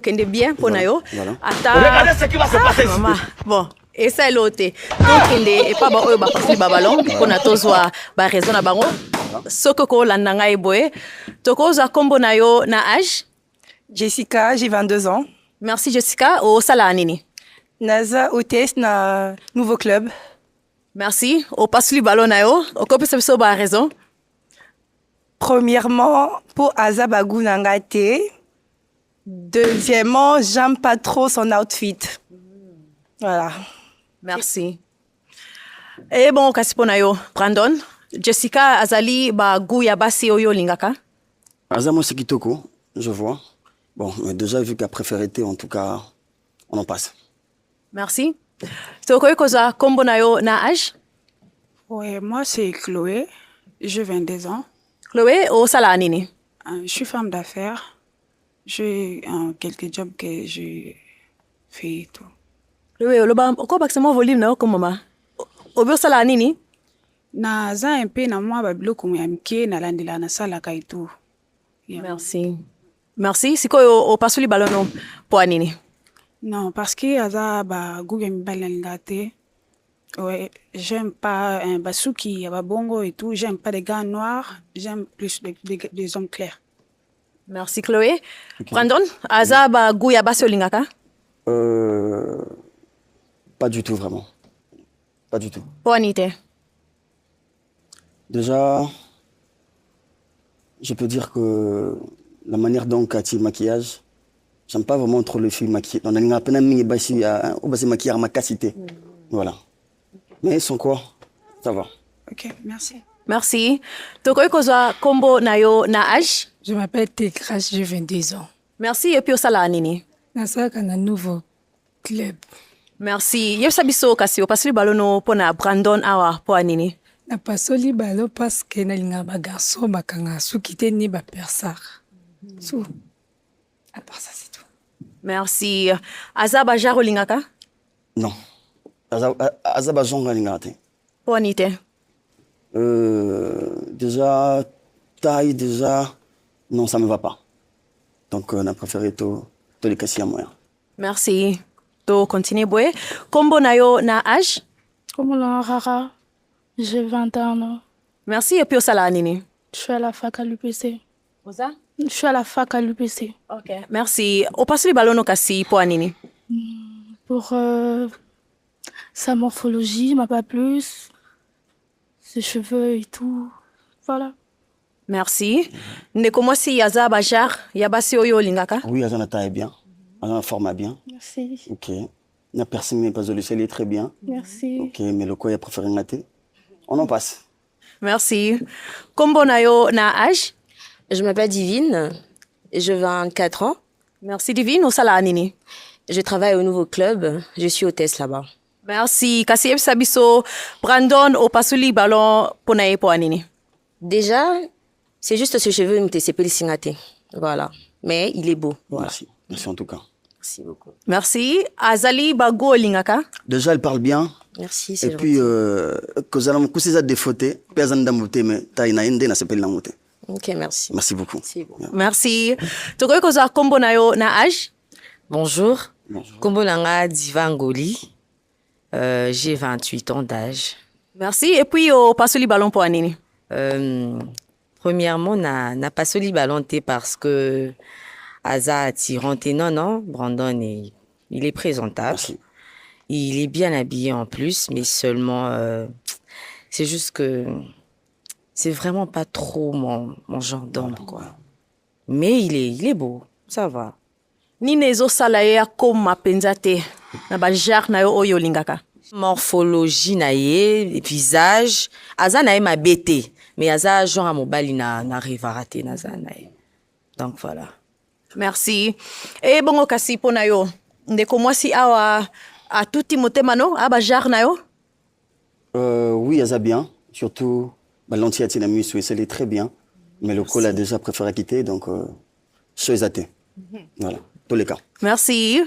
Kende bien pour nayo. Voilà. Regardez ce qui va se passer ici. Maman. Bon. Et ça est l'autre. Donc kende et pas bon ba passer ba ballon pour na tozwa ba raison na bango. Soko ko landanga e boy. Toko za kombo nayo na âge. Jessica, j'ai 22 ans. Merci Jessica au sala nini. Naza hôtesse na nouveau club. Merci. Au passe le ballon nayo. Au ko pesa so ba raison. Premièrement, pour Aza Bagou Nangate. Deuxièmement, j'aime pas trop son outfit. Voilà. Merci. Et bon, kasi po nayo, Brandon. Jessica azali ba guya basi oyo lingaka. Azamo Sekitoko, je vois. Bon, mais déjà, vu qu'elle préfère été, en tout cas, on en passe. Merci. Toko koza kombo nayo na âge. Ouais, moi c'est Chloé, j'ai 22 ans. Chloé au sala nini. Je suis femme d'affaires. J'ai quelques jobs que j'ai fait et tout. Chloé, loba ko bakisema volume nayo ko mama. Obi sala nini? Naza un peu na moi ba biloko ya mike na landela na sala ka et tout. Yeah. Merci. Merci. Sikoyo o pasuli balono po nini? Non, parce que aza ba guga mibali ngate. Ouais, j'aime pas un basuki ya ba bongo et tout, j'aime pas les gars noirs, j'aime plus les hommes clairs. Merci Chloé. Okay. Brandon, aza ba guya basi olingaka? Pas du tout, vraiment. Pas du tout. Po anite. Déjà, je peux dire que la manière dont Cathy maquillage, j'aime pas vraiment trop les filles maquillées. On a une peine à maquiller ma capacité. Voilà. Mais ils sont quoi? Ça va. Ok, merci. Merci. Toko koza kombo nayo na âge. Je m'appelle Tekras, j'ai 22 ans. Merci et puis au sala nini. Nasaka na nouveau club. Merci. Yebisa biso kasi o pasuli balono pona Brandon awa po nini. Na pasoli balo parce que na linga ba garçon bakanga suki te ni ba persar. So. À part ça c'est tout. Merci. Aza ba jaro lingaka? Non. Azabajon Galingate. Po anite. Déjà, taille, déjà, non, ça me va pas. Donc, on a préféré tous les cassis à moi. Merci. To continue boy. Kombo nayo na âge. Comme la Rara, j'ai 21 ans. Merci et puis au sala nini. Je suis à la fac à l'UPC. Oza? Je suis à la fac à l'UPC. Ok. Merci. O pasuli balono kasi po nini. Pour sa morphologie, m'a pas plus. Ses cheveux et tout. Voilà. Merci. Ndeko mwasi yaza ba jar ya basi oyo lingaka? Oui, elle a taille bien. Elle a un format bien. Merci. Ok. La personne n'est pas le ciel est très bien. Merci. Ok, mais le quoi, il a préféré ngate. On en passe. Merci. Kombo nayo na âge. Je m'appelle Divine, j'ai 24 ans. Merci Divine au sala nini. Je travaille au nouveau club, je suis hôtesse là-bas. Merci. Kasi yebisa biso Brandon au pasuli ballon pona e po nini. Déjà, c'est juste ce cheveu c'est pelissingate. Voilà. Mais il est beau. Voilà. Merci. Merci en tout cas. Merci beaucoup. Merci. Azali bago lingaka. Déjà, elle parle bien. Merci, c'est Et puis, que ça a des fautes, personne n'a monté, mais taille na inde na s'appelle la montée. Ok, merci. Merci beaucoup. C'est bon. Merci. Toko koza kombo nayo na âge. Bonjour. Bonjour. Kombo Langa Divangoli. J'ai 28 ans d'âge. Merci. Et puis, au pasoli ballon pour nini. Premièrement, n'a pas soli ballonté parce que Aza attirante. Non, Brandon, il est présentable. Merci. Il est bien habillé en plus, mais seulement, c'est juste que c'est vraiment pas trop mon genre d'homme, quoi. Mais il est beau, ça va. Nini ezo sala ya koma penzate na ba jar nayo oyo lingaka. Morphologie na ye, visage, Aza na ye ma bête, mais Aza genre à mobali na rivarate na za na ye. Donc voilà. Merci. Et bongo kasi po nayo. Ndeko mwasi awa a tuti motema no aba jar nayo. Oui, elle a bien. Surtout, l'entièreté de la musique, elle est très bien. Mais le col a déjà préféré quitter, donc chose athée. Voilà, tous les cas. Merci.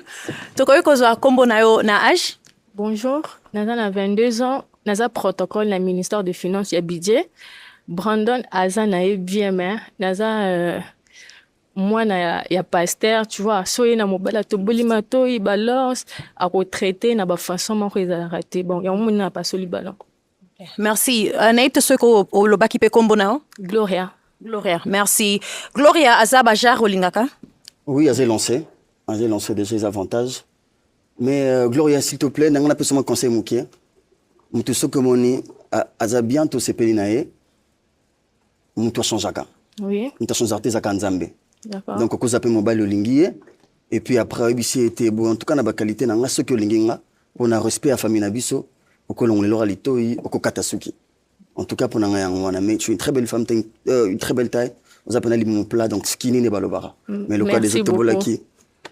Toko koza kombo nayo na âge. Bonjour, Naza a 22 ans. Naza protocole na ministère des Finances et budget. Brandon Aza na bien, Naza mwana ya pasteur, tu vois, soye na mobala to bolima to i balance a retraité na ba façon moko ezalaka te. Bon, yango mona pas soli balon. Merci. Naite soko olobaki pe kombo na yo? Gloria. Gloria. Merci. Gloria azaba jar olingaka? Oui, j'ai lancé. J'ai lancé déjà les avantages. Mais Gloria, s'il te plaît, n'a pas seulement conseil mouké. Mutu soko moni aza bientôt sepeli nae. Mutu changeaka. Oui. Mutu changeaka zaka nzambe. D'accord. Donc ko zape mobile olingi et puis après ibisi était bon en tout cas na ba qualité na nga soki olingi nga on a respect à famille na biso okolongole lora litoi okokatasuki. En tout cas pour nga yango wana mais tu es une très belle femme, une très belle taille. Vous appelez mon plat donc skinny ne balobara. Mais le cas des autres bolaki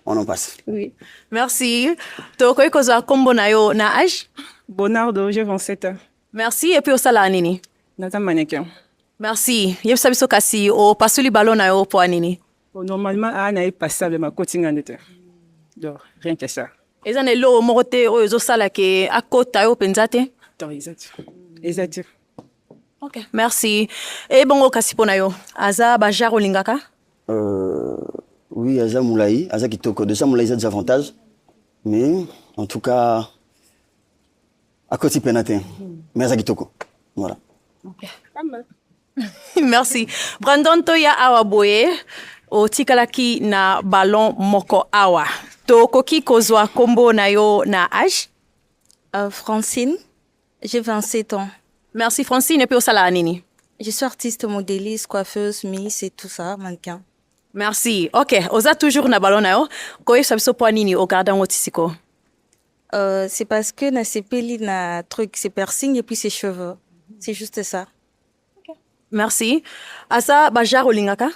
on en passe. Oui. Merci. Toko ikoza kombo na yo na âge? Bonardo, j'ai 27 ans. Merci. Et puis osala nini? Nata mannequin. Merci. Yebisa biso kasi o pasuli ballon na yo po anini? Normalement, Anna est passable ma coaching en été. Donc, rien que ça. Eza ne lo moko te oyo ezosala ke akota yo penza te? Donc, exact. Ok. Merci. E bongo kasi po na yo aza bajar olingaka? Oui, aza moulai, aza kitoko. Déjà moulai a des avantages. Mais en tout cas à côté penate. Mais aza kitoko. Voilà. Ok. Merci. Brandon Toya awa boye o tikalaki na ballon moko awa. Tokoki kozwa kombo na yo na âge? Francine, j'ai 27 ans. Merci Francine. Et puis osala nini? Je suis artiste, modéliste, coiffeuse, miss et tout ça, mannequin. Merci. Ok. Oza toujours na ballon na yo. Koye sabiso po nini o garda ngotisiko? C'est parce que na sepeli na truc, c'est piercing et puis ses cheveux. C'est juste ça. Merci. Asa bajar olingaka?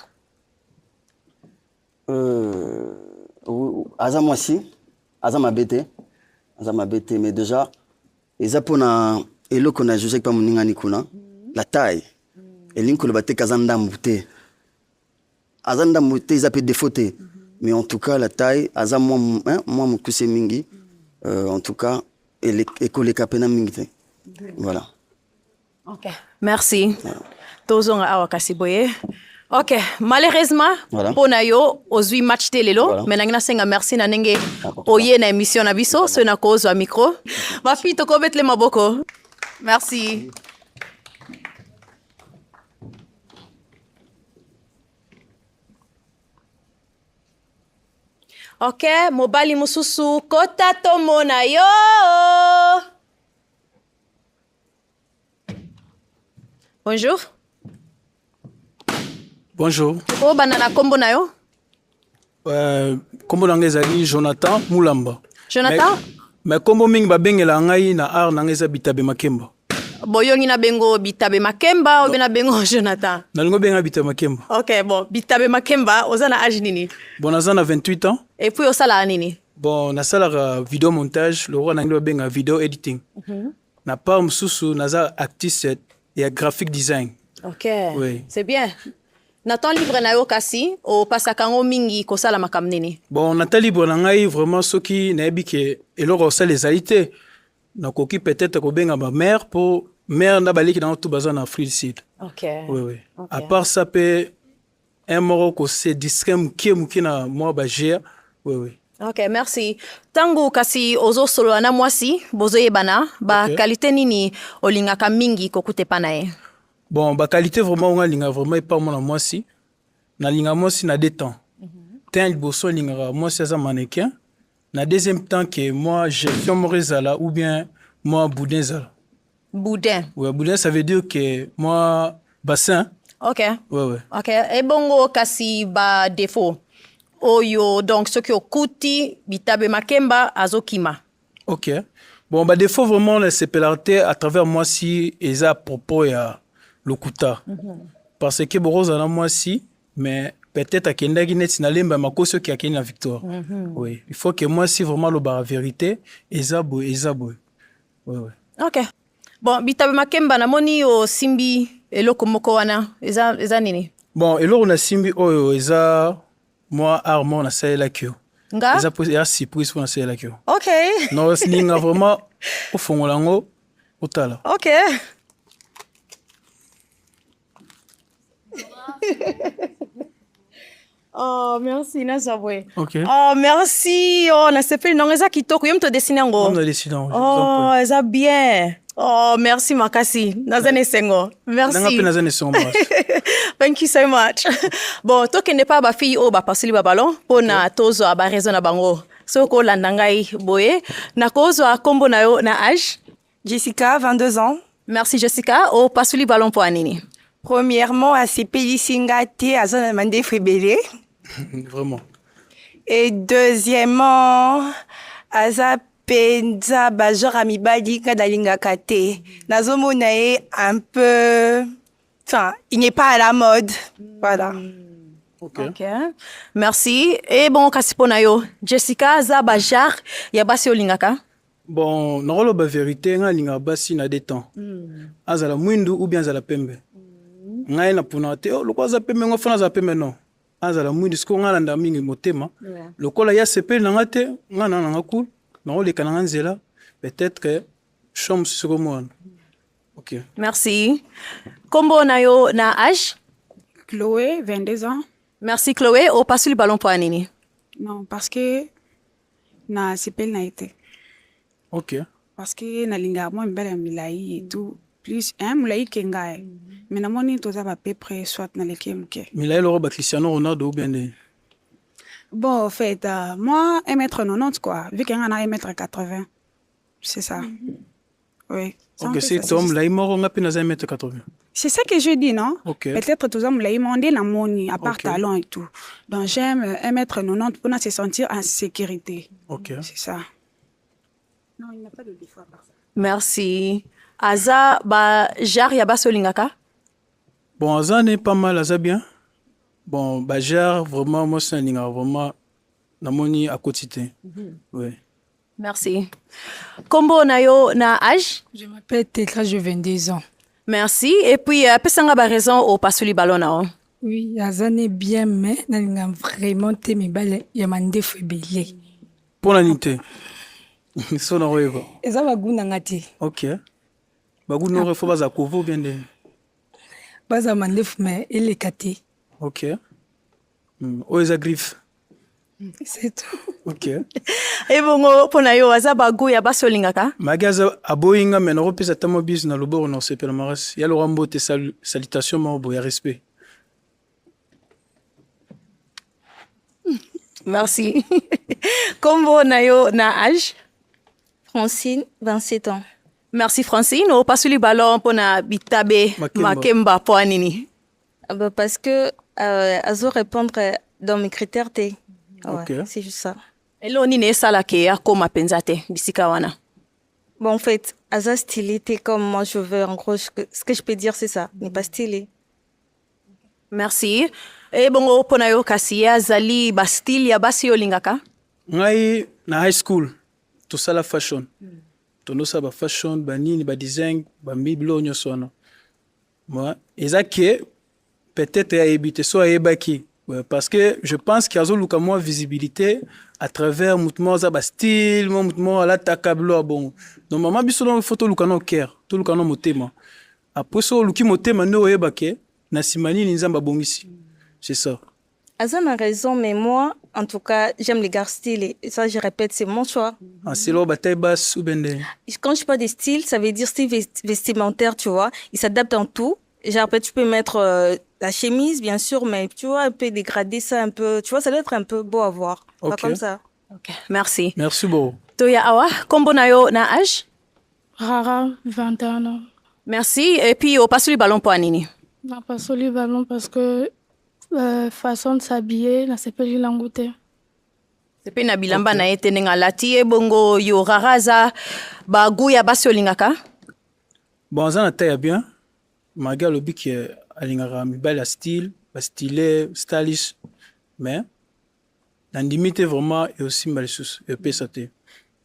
Aza moi si, aza ma bête, mais déjà, les apona et le qu'on a jugé pas mon ningani kuna, la taille, et l'inko le batte kazanda mouté, azanda mouté ils appellent défauté, mais en tout cas la taille, aza moi mon kuse mingi, en tout cas, et les écoles kapena mingi, voilà. Ok. Merci. Tozonga awa kasi boye. Ok, malheureusement, voilà. Pona yo ozwi match te lelo, voilà. Mais nangina senga merci na nenge oye na émission na biso, so na kozwa micro. Ma fille toko betle maboko. Merci. Ok, mobali mususu kota tomona yo. Bonjour. Bonjour. Oh, banana kombo na yo? Kombo nanga ezali Jonathan Mulamba. Jonathan? Mais kombo mingi babengela ngai na art nanga eza Bitabe Makemba. Boyongi na bengo Bitabe Makemba ou na bengo Jonathan? Nalingo benga Bitabe Makemba. Ok, bon, Bitabe Makemba, oza na âge nini? Bon, naza na 28 ans. Et puis osala nini? Bon, nasalaka vidéo montage, le roi nangi benga vidéo editing. Na part mususu naza artiste et graphic design. Ok, oui. C'est bien. Na ton libre na yo kasi, o pasaka ngo mingi kosala makam nini? Bon, na ta libre na ngai vraiment soki nayebi ke eloko osala ezali te. Nakoki peut-être kobenga ma mère pour mère na baliki na tout bazan en free site. Ok. Oui, oui. Okay. À part ça peut un moro ko se discret muki na moi ba gère. Oui, oui. Ok, merci. Tangu kasi ozo solo na mwasi, bozo yebana, ba Okay. qualité nini olingaka mingi kokute panae? Bon, ba qualité vraiment on linga vraiment pas moi moi si. Na linga moi si na deux temps. Tant il bosso linga moi c'est un mannequin. Na deuxième temps que moi je fais mon rezala ou bien moi boudin zala. Boudin. Ouais, boudin ça veut dire que moi bassin. Ok. Ouais, ouais. Ok. Et bongo kasi ba défaut. Oyo donc ce qui okuti Bitabe Makemba azokima. Ok. Bon, bah, des fois, vraiment, la séparité à travers moi si, et ça à propos à l'okuta. Parce que, bon, on a moi si, mais peut-être à Kenda Guinness, n'a l'imba ma cause qui a gagné la victoire. Oui. Il faut que moi si, vraiment, le bar vérité, et ça, boy. Oui, oui. Ok. Bon, Bitabe Makemba na moni o simbi eloko moko wana. Eza nini? Bon, et là, on a simbi, oh, et ça, moi, Armand, on a ça la queue. Nga? Et ça, il y a 6 prises pour on a la queue. Ok. Non, c'est vraiment, au fond, lango, au tala. Ok. Oh, merci, Nazabwe. Ok. Oh, merci. Oh, nasepeli non eza kitoko. Yo mto dessiner ngo. On a décidé. Oh, eza bien. Oh, merci makasi. Nazane sengo. Merci. Thank you so much. Bon, tokende pa ba fille o ba pasuli ba ballon pona tozo ba raison na bango. Soko landa ngai boye. Na kozo kombo na yo na âge. Jessica, 22 ans. Merci Jessica. O pasuli ballon po anini. Premièrement, à CPI Singate, à Zone Mandé Fribélé. Vraiment. Et deuxièmement, à Zapenza Bajor Amibadi Kadalinga Kate. Nazomo Nae un peu. Enfin, il n'est pas à la mode. Voilà. Ok. Merci. Et bon, kasipona yo. Jessica Zabajar, yabasi olingaka. Bon, non, la vérité, nga linga basi na détend. Azala mwindu ou bien azala pembe. Nga na puna te, oh, loko za pembe nga fana za pembe non. Azala mwindu sko nga landa mingi motema. Loko la ya sepe na nga te, nga na nga cool. Na le kananga nzela, peut-être que chom sur moi. OK. Merci. Kombo na yo na âge? Chloé, 22 ans. Merci Chloé. O passe le ballon pour Anini. Non, parce que na sipel na été. OK. Parce que na linga moi mbele milai et tout. Plus un mulai kenga. Mais na moni toza ba peu près soit na le kemke. Milai le roba Cristiano Ronaldo ou bien de... Bon, en fait, moi 1m90 quoi, vu qu'il y en a 1m80. C'est ça. Oui. OK, c'est Tom là il mort on a peine 1m80. C'est ça que je dis, non? OK. Peut-être tous hommes l'ont demandé la moni à part talent et tout. Donc j'aime 1m90 pour se sentir en sécurité. OK. C'est ça. Non, il n'y a pas de défaut à part ça. Merci. Aza ba jar ya baso lingaka? Bon, Aza n'est pas mal, Aza bien. Bon, bah jar vraiment moi c'est un linga vraiment na moni à quotidien. Ouais. Merci. Kombo na yo na âge? Je m'appelle Tekla, j'ai 22 ans. Merci. Et puis, pesanga ba raison au pasuli ballon na o. Oui, Azane bien, mais n'a vraiment te mi balé, ya mande febele. Pour la nité. So na roeva. Eza bagu na ngati. OK. Bagu no refo baza kovo bien de. Baza mande fume ele kate. OK. O eza griffe. C'est tout. OK. Et bongo pona yo aza bagu ya baso lingaka? Magaza aboyinga mais no pesa tamo bis na loboro no sepela maras. Ya lo rambo te salutation ma bo ya respect. Merci. Kombo na yo na âge? Francine, 27 ans. Merci Francine. O pasuli ballon pona bitabe makemba po anini. Parce que azo répondre dans mes critères T. Ouais, OK. c'est juste ça. Elo ni ne sala ke ya koma penzate bisika wana. Bon, en fait, Aza stylé, t'es comme moi je veux. En gros, ce que je peux dire, c'est ça. N'est pas stylé. Merci. Et bongo pona yo kasi ya zali ba style ya basi yo lingaka? Ngai na high school to sala fashion. To no saba fashion ba nini ba design ba miblo nyoso wana. Moi, ezake peut-être ya ebite so ebaki. Ouais, parce que je pense qu'il y a une visibilité à travers mouvement ça style mouvement la takablo bon donc maman biso dans photo lukano cœur tout lukano motema après ça luki motema no yebake na simani ni nzamba bongisi c'est ça. Azan a raison mais moi en tout cas j'aime les gars stylés et ça je répète c'est mon choix. Ah c'est là bataille basse ou bende. Quand je parle de style ça veut dire style vestimentaire tu vois il s'adapte en tout. Genre, tu peux mettre la chemise, bien sûr, mais tu vois, un peu dégrader ça un peu. Tu vois, ça doit être un peu beau à voir. Okay. Pas comme ça. OK, merci. Merci beaucoup. Toya Awa, kombo na yo na âge? Rara, 21 ans. Merci. Et puis, au passe le ballon pour Anini. On passe le ballon parce que façon de s'habiller, là, c'est pas du langouté. C'est pas na bilamba na ete nenga lati e bongo yo raraza ba guya basi olingaka? Bon, ça na taille bien. Malgré le but qui est à bel style, stylé, stylish, mais la limite vraiment et aussi mal sous et pesaté.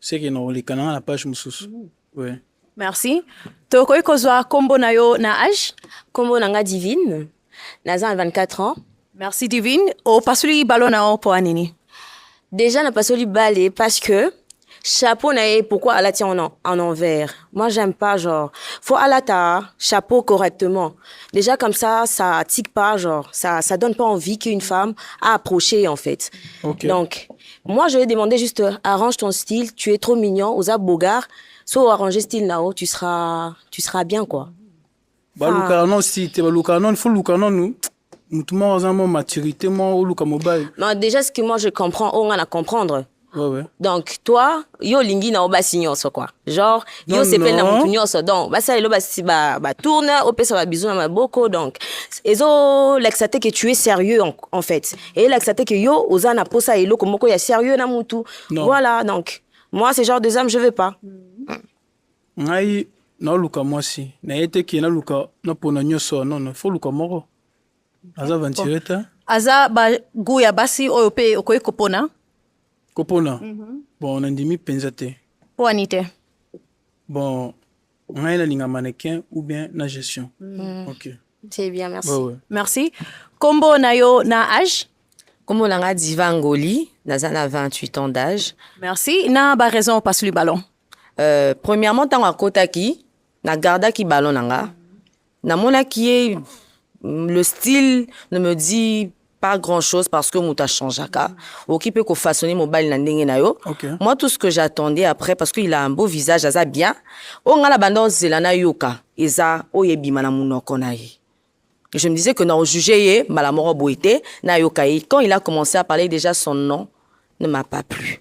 C'est que nous les canons la page sous. Oui. Merci. Toko ikozwa kombo na yo na âge? Kombo nanga Divine. Naza 24 ans. Merci Divine. O pasuli ballon na o po anini. Déjà na pasoli balé parce que chapeau pourquoi elle tient en envers? Moi j'aime pas genre faut aller ta chapeau correctement. Déjà comme ça tique pas genre ça donne pas envie qu'une femme a approché en fait. Okay. Donc moi je vais demander juste arrange ton style, tu es trop mignon, osa bogar, soit arranger style là-haut, tu seras bien quoi. Bah luka non si te luka non faut luka non nous. Tout le monde a une maturité, moi ou luka mobile. Non déjà ce que moi je comprends, on a à comprendre. Ouais. Donc toi yo lingi na oba signoso quoi genre yo sepel na mutu nyonso donc basa elo basi ba tourne opesa ba bisou na maboko donc ezo l'exate que tu es sérieux en fait et l'exate que yo ozana posa elo komoko ya sérieux na mutu voilà donc moi ce genre de âme je veux pas ngai na luka moi si na yete ki na luka na pona nyonso non faut luka moko aza ventireta aza ba guya basi oyo pe okoyi kopona Kopona. Bon, on a dit penza te. Po anite. Bon, on a un mannequin ou bien la gestion. OK. C'est bien, merci. Ouais. Merci. Kombo na yo na âge? Kombo na nga Diva Ngoli, na 28 ans d'âge. Merci. Na ba raison passe le ballon. Premièrement, tant à kotaki, na garda ki ballon nanga. Na mona qui est le style ne me dit pas grand chose parce que mouta changé ka occupé ko façonner mobile na ndenge na yo. Moi tout ce que j'attendais après parce qu'il a un beau visage aza bien o ngala banda zela na yoka eza oyebima na munoko na ye. Je me disais que na juger ye malamoro boité na yoka ye quand il a commencé à parler déjà son nom ne m'a pas plu.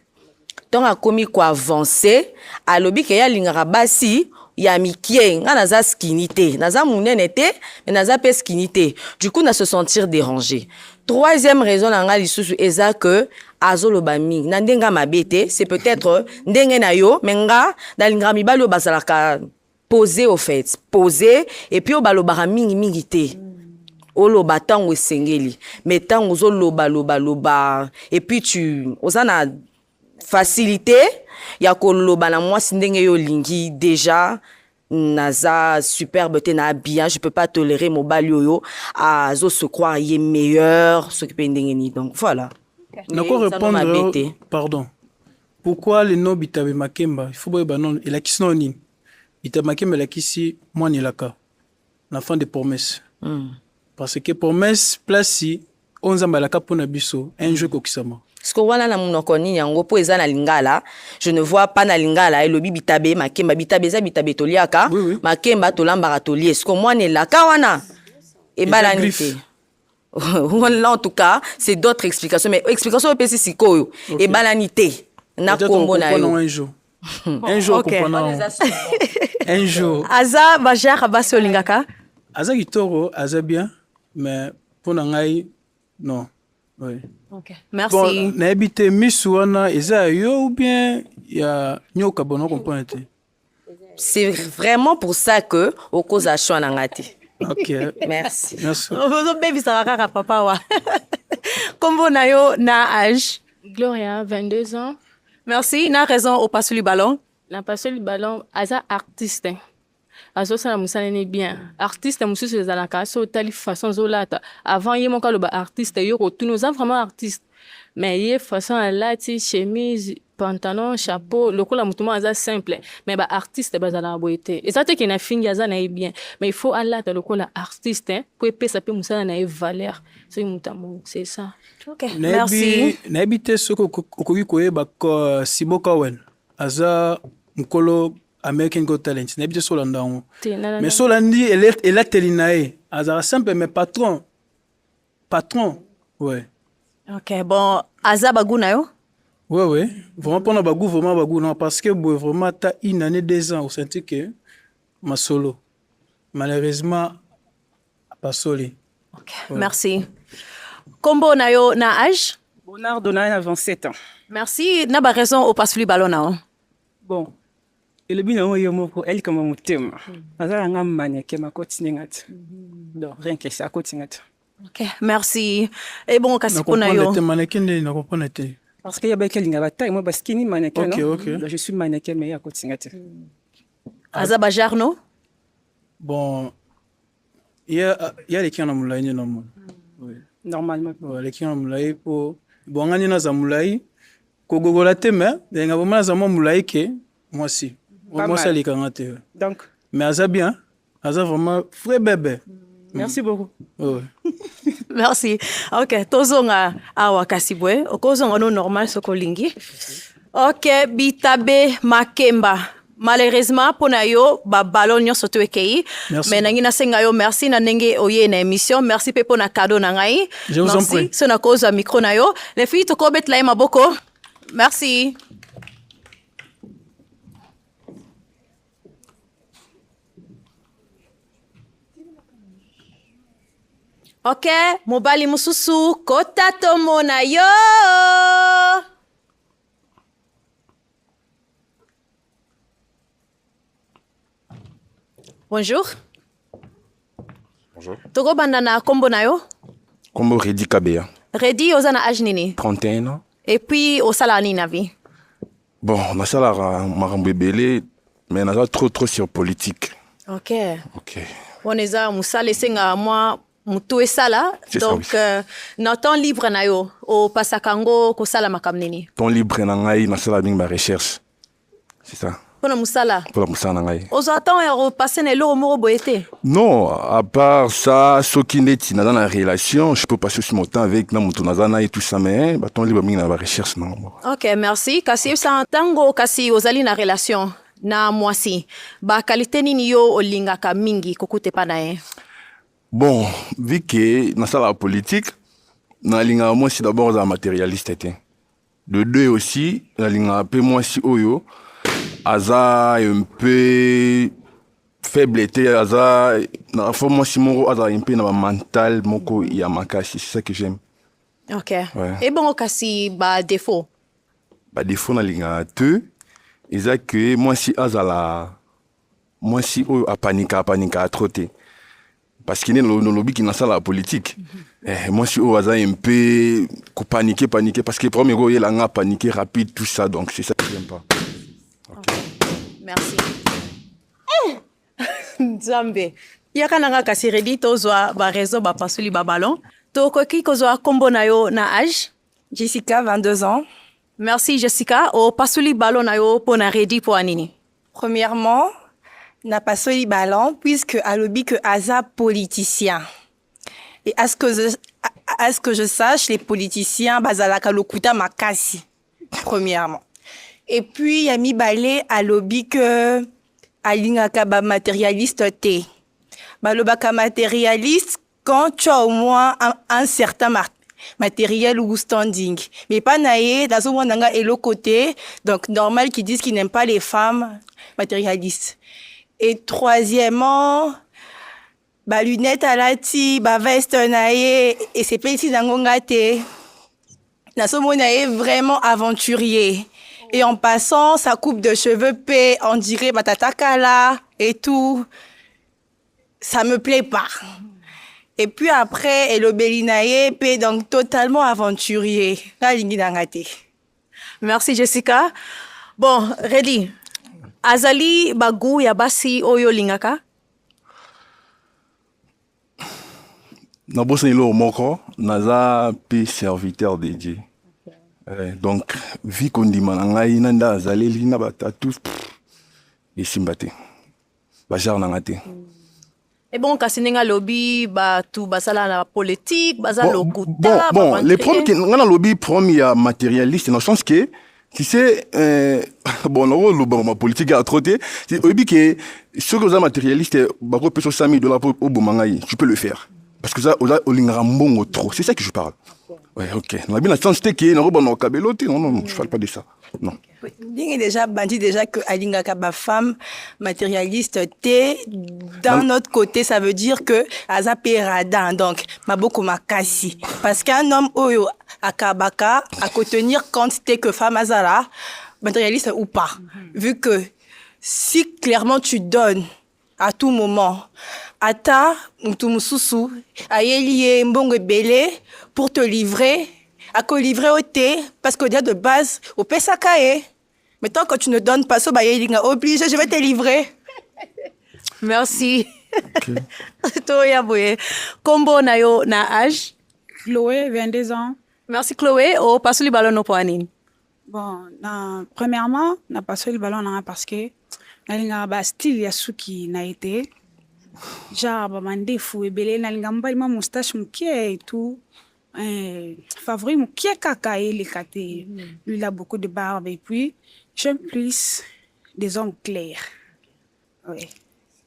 Donc a commis quoi avancer à lobi ke ya lingara basi ya mikie nga naza skinité naza munene te mais naza pe skinité du coup na se sentir dérangé. Troisième raison nanga lisusu eza que azoloba mingi na ndenga mabete c'est peut-être ndenge na yo menga dalinga mibali bazalaka poser au fait poser et puis obaloba mingi te oloba tango esengeli mais tango loba et puis tu osana facilité ya koloba na mwasi ndenge yo lingi déjà naza superbe te na bien je peux pas tolérer mon balioyo à se croire y est meilleur ce qui peut ndenge ni donc voilà. D'accord répondre pardon. Pourquoi le nom Bitabe Makemba il faut ba non et la kisno ni Bitabe Makemba la kisi moi ni laka l'enfant de promesse. Parce que promesse place si on zamba la kapona biso un jeu kokisama. Parce que wana na munoko ni yango po eza na lingala je ne vois pas na lingala elobi Bitabe Makemba Bitabe za Bitabe toliaka Makemba tolambaka tolie est-ce que moi ne laka wana et balanité. Là en tout cas c'est d'autres explications mais explication pe si koyo et balanité na kombo na yo un jour comprenant un jour aza bajara basi olingaka aza kitoro aza bien mais pour ngai non. Oui. OK. Merci. Bon, na habité misu wana eza yo ou bien ya nyoka bono comprendre. C'est vraiment pour ça que au cause a choix nangati. OK. Merci. Merci. Ozo baby saraka papa wa. Kombo na yo na âge? Gloria, 22 ans. Merci. Na raison au passe le ballon. Na passe le ballon aza artiste. Azo sala musala ne bien. Artiste mususu ezalaka so tali façon zolata. Avant ye mon kaloba artiste yo ko tous nous vraiment artiste. Mais ye façon lati chemise, pantalon, chapeau, le kola mutuma aza simple. Mais ba artiste bazala boité. Et ça te ki na fingi aza na bien. Mais il faut alata le kola artiste pour epesa pe musala na valeur. C'est mutamu, c'est ça. OK. Merci. Na habité soko okoki koyeba ko Siboka wen. Aza mkolo American Got Talent. N'habite Solanda. Mais Solandi, elle a telinae. Azara simple, mais patron. Patron. Ouais. OK, bon. Aza bagou na yo? Ouais. Vraiment, pendant bagou, vraiment bagou. Non, parce que vraiment, t'as une année, 2 ans, au senti que ma solo. Malheureusement, pas soli. OK, merci. Kombo na yo na âge? Bonard Donay a 27 ans. Merci. Na ba raison au passe le ballon na. Bon. Et le bien yo moko elle comme mon thème. Azala nga maneke ma continue ngati. Donc rien que ça continue ngati. OK, merci. Et bon kasi pona yo. Na mannequin na comprendre te. Parce qu'il y a ba kelinga ba taille moi ba skinny mannequin. OK. Donc je suis mannequin mais ya continue ngati. Aza ba jarno? Bon. Il y a les qui en amulai ni non. Oui. Normalement. Les qui en amulai pour bon ngani na zamulai kogogola te mais ndenga bomona za mwa mulai ke mwasi mwasi alikanga te Donc mais aza bien aza vraiment vrai bébé. Merci beaucoup. Ouais. Merci. Ok, tozonga awa kasibwe. Okozonga no normal sokolingi. Ok, Bitabe Makemba. Malheureusement, pour yo, ballon nyonso to ekei. Mais nangi na senga yo merci na nenge oye na émission. Merci pe na cadeau na ngai. Je vous en prie. Merci. So na cause micro na yo. Les filles to ko bet la maboko. Merci. Ok, mobali mususu, kota tomo na yo. Bonjour. Bonjour. Togo banda na kombo na yo? Kombo Redi Kabea. Redi oza na âge nini? 31 ans. Et puis osala nini na vie? Bon, nasala marambo ebele, mais naza trop sur politique. Ok. Ok. On eza musala esenga mwa mutu esala. Donc na temps libre na yo opasaka ngo kosala makambo nini? Temps libre na ngai nasala mingi ba recherche. C'est ça. Pona musala. Pour la musala na ngai. Ozaton ya repasser na eloko moko boye te? Non, à part ça, soki neti naza na relation, je peux passer aussi mon temps avec na mutu naza na et tout ça, mais ba temps libre mingi na ba recherche non. Ok, merci. Kasi sa tango kasi ozali na relation na mwasi. Ba qualité nini yo olingaka mingi kokute pa na ye? Bon, vu que dans la politique, dans l'inga moi c'est d'abord un matérialiste était. De deux aussi, dans l'inga peu moi si oyo, aza un peu faible était, aza na fois moi si moro aza un peu na mental moko ya makasi, c'est ça que j'aime. Ok. Ouais. Et bon kasi ba défaut. Ba défaut dans l'inga deux, ils a que moi si azala, moi si oyo a panika a trotter. Parce qu'il y a le lobby qui n'a pas la politique. Moi, je suis au hasard un peu paniquer, parce que le premier il a paniqué rapide, tout ça, donc c'est ça que j'aime pas. Okay. Merci. Nzambe. Yaka nanga kasi redi tozwa ba réseau ba pasuli ba ballon. To koki kozwa kombo na yo na âge? Jessica, 22 ans. Merci Jessica. O pasuli ballon na yo pona redi po anini? Premièrement, n'a pas soli ballon puisque alobi que Aza politicien. Et à ce que je sache, les politiciens bazalaka lokuta makasi. Premièrement. Et puis yami balé alobi que alingaka ba matérialiste te. Balobaka matérialiste quand tu as au moins un certain matériel ou standing. Mais pas naé, dans ce moment nanga et l'autre côté, donc normal qu'ils disent qu'ils n'aiment pas les femmes matérialistes. Et troisièmement, ba lunette à la ti, ba veste naé, et c'est pas ici d'angongate. Nasomo naé vraiment aventurier. Et en passant, sa coupe de cheveux paix, on dirait Matatakala et tout. Ça me plaît pas. Et puis après, Elobeli naé, paix, donc totalement aventurier. La lingi d'angate. Merci Jessica. Bon, Redi. Azali bagu ya basi oyo lingaka? Na bossa ilo moko, naza pe serviteur dédié. Donc, vu qu'on dit manangai nanda azali lina batatu, et simbate. Bajar nangate. Et bon, kasi nenga lobby ba tu basala na politique, basala lokuta. Bon, les problèmes qui ont lobby premier matérialiste dans le sens que tu sais, bon, le politique a trotté. Au début que ceux qui sont matérialistes, bako peut $100 000 au Bomangaï, tu peux le faire. Parce que ça, au lingrambo trop. C'est ça que je parle. Ouais, ok. On a bien la chance que non, je parle pas de ça. Non. Bien déjà bandit déjà que alinga kaba femme matérialiste te dans notre côté ça veut dire que aza peradan donc maboko makasi parce qu'un homme oyo akabaka à tenir compte que femme azara matérialiste ou pas vu que si clairement tu donnes à tout moment ata mutumususu ayelié mbongo belé pour te livrer à co livrer au thé parce que déjà de base au pesakae. Mais tant que tu ne donnes pas ça, obligé, je vais te livrer. Merci. Toya boye. Kombo na yo na âge? Chloé, 22 ans. Merci Chloé. O pasuli ballon no poanine. Bon, premièrement, n'a pas le ballon parce que nalinga ba style ya suki na été. Genre ba mandefu ebele nalinga mbali ma moustache mukie et tout. Favori mukie kaka ele kate. Lui il a beaucoup de barbe et puis j'aime plus des hommes clairs. Oui.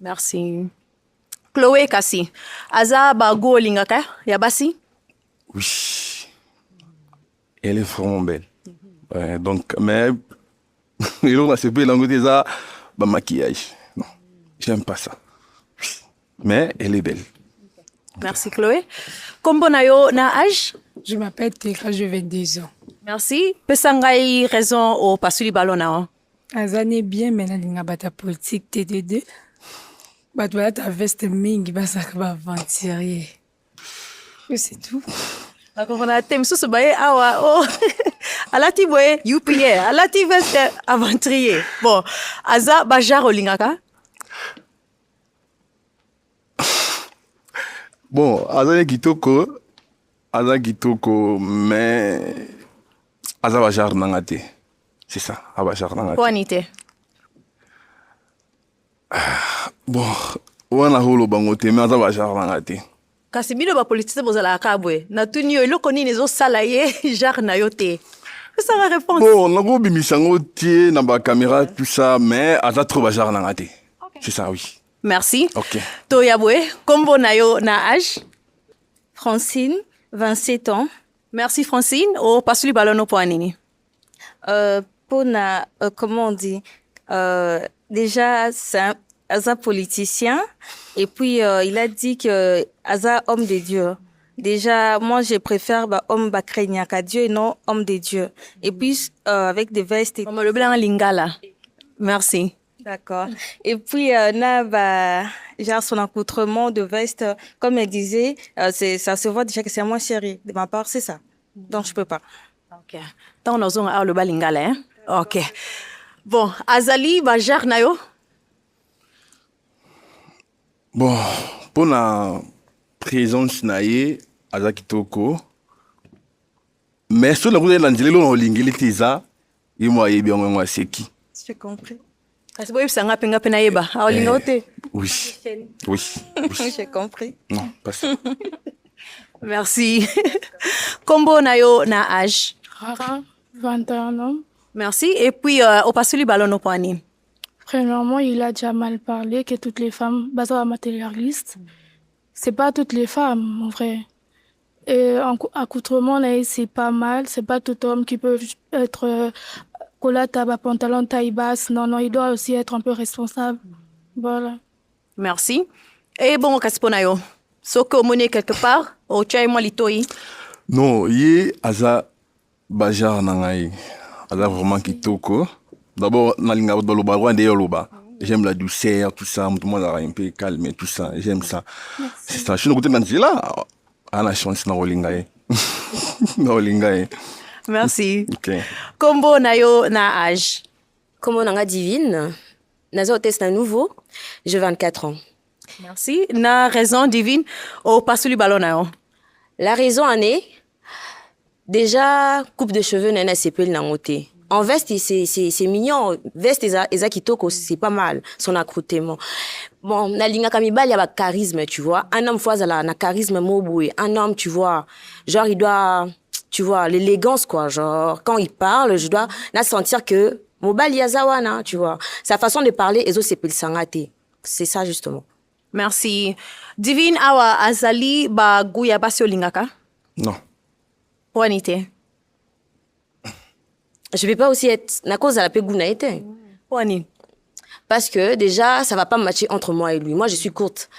Merci. Chloé kasi. Aza ba go lingaka ya basi? Oui. Elle est vraiment belle. Ouais, donc, mais, et là, on a ce peu l'angle déjà, bah, maquillage. Non, j'aime pas ça. Oui. Mais elle est belle. Merci Chloé. Kombo na yo na âge? Je m'appelle Teka, je 22 ans. Merci. Pesangai raison au pasuli ballon na. Azane bien, mais nalinga bata politique TD2. Bato bala ta veste mingi basaka ba aventurier. C'est tout. D'accord, on a thème sous ce baye awa oh alati boye UPA alati veste aventurier. Bon, aza bajar olingaka. Bon, Aza kitoko, mais Aza bajar nangate. C'est ça, abajar nangate. Poanite. Bon, wana holo bangote, mais Aza bajar nangate. Kasi bino ba politique bozala kabwe. Na tuni yo eloko nini zo sala ye jar na yo te. Ça va répondre. Bon, on a go bimisango tie na ba caméra tout ça, mais Aza trop bajar nangate. C'est ça, oui. Merci. OK. Toyabwe, kombo na yo na âge? Francine, 27 ans. Merci Francine. O pasuli balono po anini. Comment on dit? Déjà, c'est un politicien. Et puis, il a dit que Aza, homme de Dieu. Déjà, moi, je préfère homme craignant Dieu et non homme de Dieu. Et puis, avec des vestes. Maman le blanc lingala. Merci. D'accord. Et puis, genre son accoutrement de veste, comme elle disait, ça se voit déjà que c'est moins chéri. De ma part, c'est ça. Donc, je peux pas. OK. Tant on a le balingala, hein? OK. Bon, Azali, bajar na yo? Bon, pour la présence naie, Aza kitoko. Mais sur la route de l'Angélé, on a l'ingéli teza, et moi, il y a bien c'est qui. J'ai compris. Kasi boye bisanga penga pena yeba. Aolinga ote. Oui. Oui. J'ai compris. Non, pas ça. Merci. Kombo na yo na âge? Rara, 21 ans. Merci. Et puis, au pasuli ballon au poignet. Premièrement, il a déjà mal parlé que toutes les femmes, basées matérialistes, c'est pas toutes les femmes, en vrai. Et accoutrement, c'est pas mal. C'est pas tout homme qui peut être colata, pantalon, taille basse. Non, il doit aussi être un peu responsable. Voilà. Merci. Et bon, Kasponayo, soko monnaie quelque part, au tchai moi litoi. Non, yé Aza bajar nangai. Aza vraiment kitoko. D'abord, nalinga doloba loin de yoloba. J'aime la douceur, tout ça, tout le monde a un peu calme, tout ça, j'aime ça. C'est ça. Je suis côté là. Ah, la chance na rolingae. Na rolingae. Merci. OK. Kombo na yo na âge? Kombo nanga Divine. Nazo test na nouveau. J'ai 24 ans. Merci. Na raison Divine au pasuli ballon na yo? La raison en est déjà coupe de cheveux nana sepel na ngote. En veste, c'est mignon. Veste, eza kitoko, c'est pas mal, son accoutrement. Bon, na linga kamibali y a charisme, tu vois. Un homme, fois, na charisme moboué. Un homme, tu vois, genre, il doit, tu vois, l'élégance, quoi. Genre, quand il parle, je dois sentir que mobali yazawana, tu vois. Sa façon de parler, ezo sepel sangate. C'est ça, justement. Merci. Divine awa azali ba guya basi olingaka? Non. Poanite. Je vais pas aussi être na cause à la peguna été. Poani. Parce que déjà, ça va pas matcher entre moi et lui. Moi, je suis courte.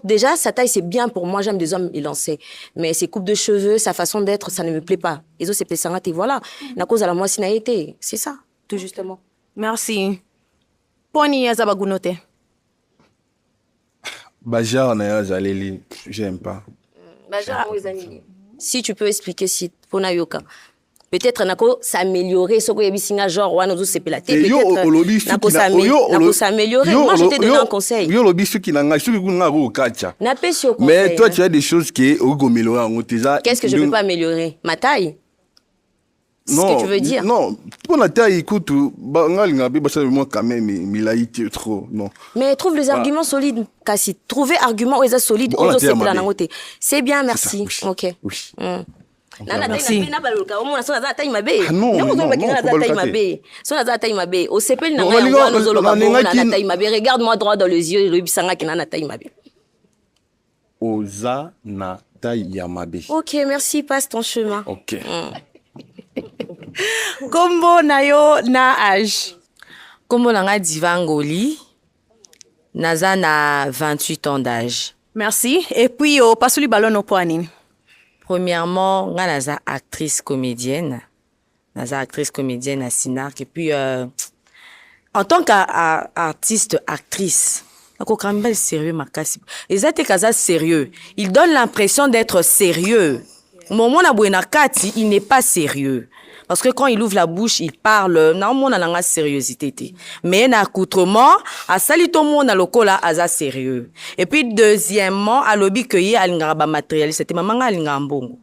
Déjà, sa taille, c'est bien pour moi. J'aime des hommes élancés. Mais ses coupes de cheveux, sa façon d'être, ça ne me plaît pas. Les autres, c'est plaisant. Et voilà. Na cause à la moi, été. C'est ça, tout justement. Merci. Poani yazabagunote. Bajar na yazaleli, j'aime pas. Bajar, si tu peux expliquer si pona yoka. Peut-être nako s'améliorer, ce que yabisinga genre wana zo sepelate. Peut-être nako s'améliorer. Moi je t'ai donné un conseil. Yo lobi ce qui nanga, ce qui nga go kacha. Na pesi au conseil. Mais toi tu as des choses qui au go améliorer en teza. Qu'est-ce que je peux pas améliorer? Ma taille. ce que tu veux dire. Non, pour la taille, écoute, moi quand même, il a été trop, non. Mais trouve les arguments solides, Kassi. Trouver arguments où ils sont solides, c'est bien, merci. Ok. Oui. Merci. Regarde-moi droit dans les yeux. Oza na taille yamabe. Ok, merci, passe ton chemin. Ok. Kombo nayo na âge. Kombo nanga Divangoli. Naza na 28 ans d'âge. Merci. Et puis, au pasuli ballon au poanine. Premièrement, nga naza actrice comédienne. Naza actrice comédienne à Sinark. Et puis, en tant qu'artiste, actrice, c'est sérieux, Makasi. Les artistes sérieux. Il donne l'impression d'être sérieux. Au moment où il n'est pas sérieux. Parce que quand il ouvre la bouche, il parle. Non, on a la sérieuxité. Mais n'accoutrement, à salito mon a lokola aza sérieux. Et puis deuxièmement, à l'obi que y a l'ingaba matérialiste, c'était maman a l'ingambongo.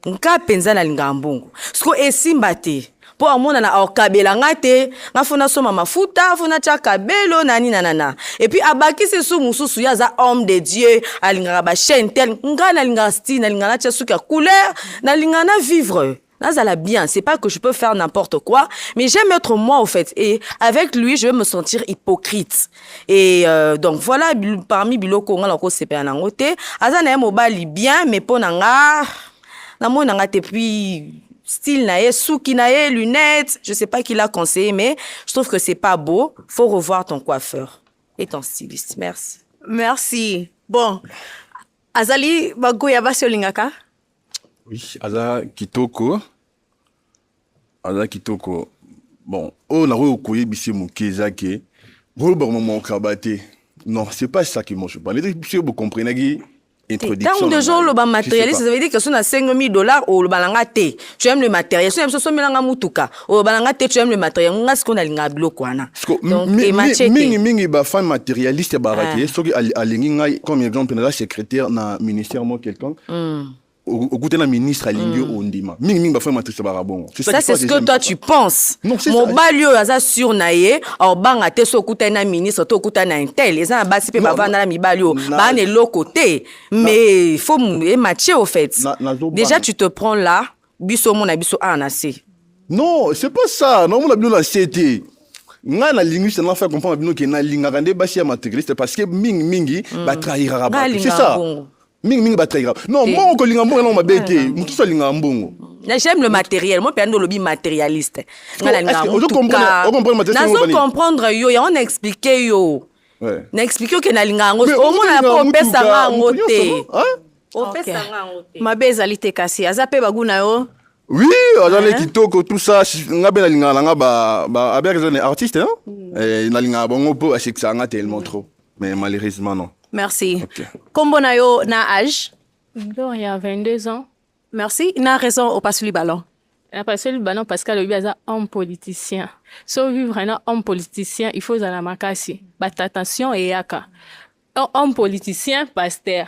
Nka penza na l'ingambongo. Sko esimbate. Po amona na okabela ngate, ngafuna soma mafuta, funa chaka belo nani nanana. Et puis abaki se sou mususu ya za homme de Dieu, alingaba chantel, nga na linga style, na linga na tchasuka couleur, na linga na vivre. Là, ça l'a bien. C'est pas que je peux faire n'importe quoi, mais j'aime être moi, au fait. Et avec lui, je vais me sentir hypocrite. Et donc, voilà, parmi Biloko, on a encore CP en angoté. Azana mobali bien, mais pour nanga, namo nanga te puis style nae, souki nae, lunettes. Je sais pas qui l'a conseillé, mais je trouve que c'est pas beau. Faut revoir ton coiffeur et ton styliste. Merci. Merci. Bon, Azali bagoya basio lingaka. Oui, Aza Kitoko. Aza Kitoko. Bon, on a reconnu Bissi Moukizake. Non, c'est pas ça qui mange pas. Vous comprenez? Tant de jours, le matérialiste, ça veut dire que si on a $5,000 ou le balangate, tu aimes le matériel. Si on a $1,000 ou le balangate, tu aimes le matériel. On a ce qu'on a l'ingablo quoi. Donc, mingi ba fan matérialiste baraki. Ce qui a l'ingai comme exemple la secrétaire na ministère moi quelqu'un. Au côté de la ministre à l'Indio Ondima. Ming ba matrice barabon. Ça c'est ce que toi tu penses. Mon balio aza sur naie, au banga te so côté na ministre, to côté na intel, les gens basi pe ba vanda mi balio, ba ne l'autre côté. Mais il faut matcher au fait. Déjà tu te prends là, biso mon abiso anase. Non, c'est pas ça. Non, mon abino la CT. Nga na linguiste na fait comprendre abino que na linga rande basi ya matrice parce que mingi ba trahir rabat. C'est ça. Ming ba très grave. Non, moi on kolinga mbongo na mabete, mutu so linga mbongo. J'aime le matériel, moi pendo lobby matérialiste. On comprendre yo, on explique yo. Ouais. Na explique que na linga ngo, au moins na pas pesa ngo te. O pesa ngo te. Mabezalité kasi, azape baguna yo. Oui, azale kitoko tout ça, ngabe na linga nga ba avec les artistes hein. Et na linga bongo po asiksa nga tellement trop. Mais malheureusement non. Merci. Okay. Kombo na yo na âge? Donc, il y a 22 ans. Merci. Na raison au passer le ballon. La passer le ballon parce que le un homme politicien. Si vivre un homme politicien, il faut la makasi. Bat attention et yaka. Un homme politicien, pasteur.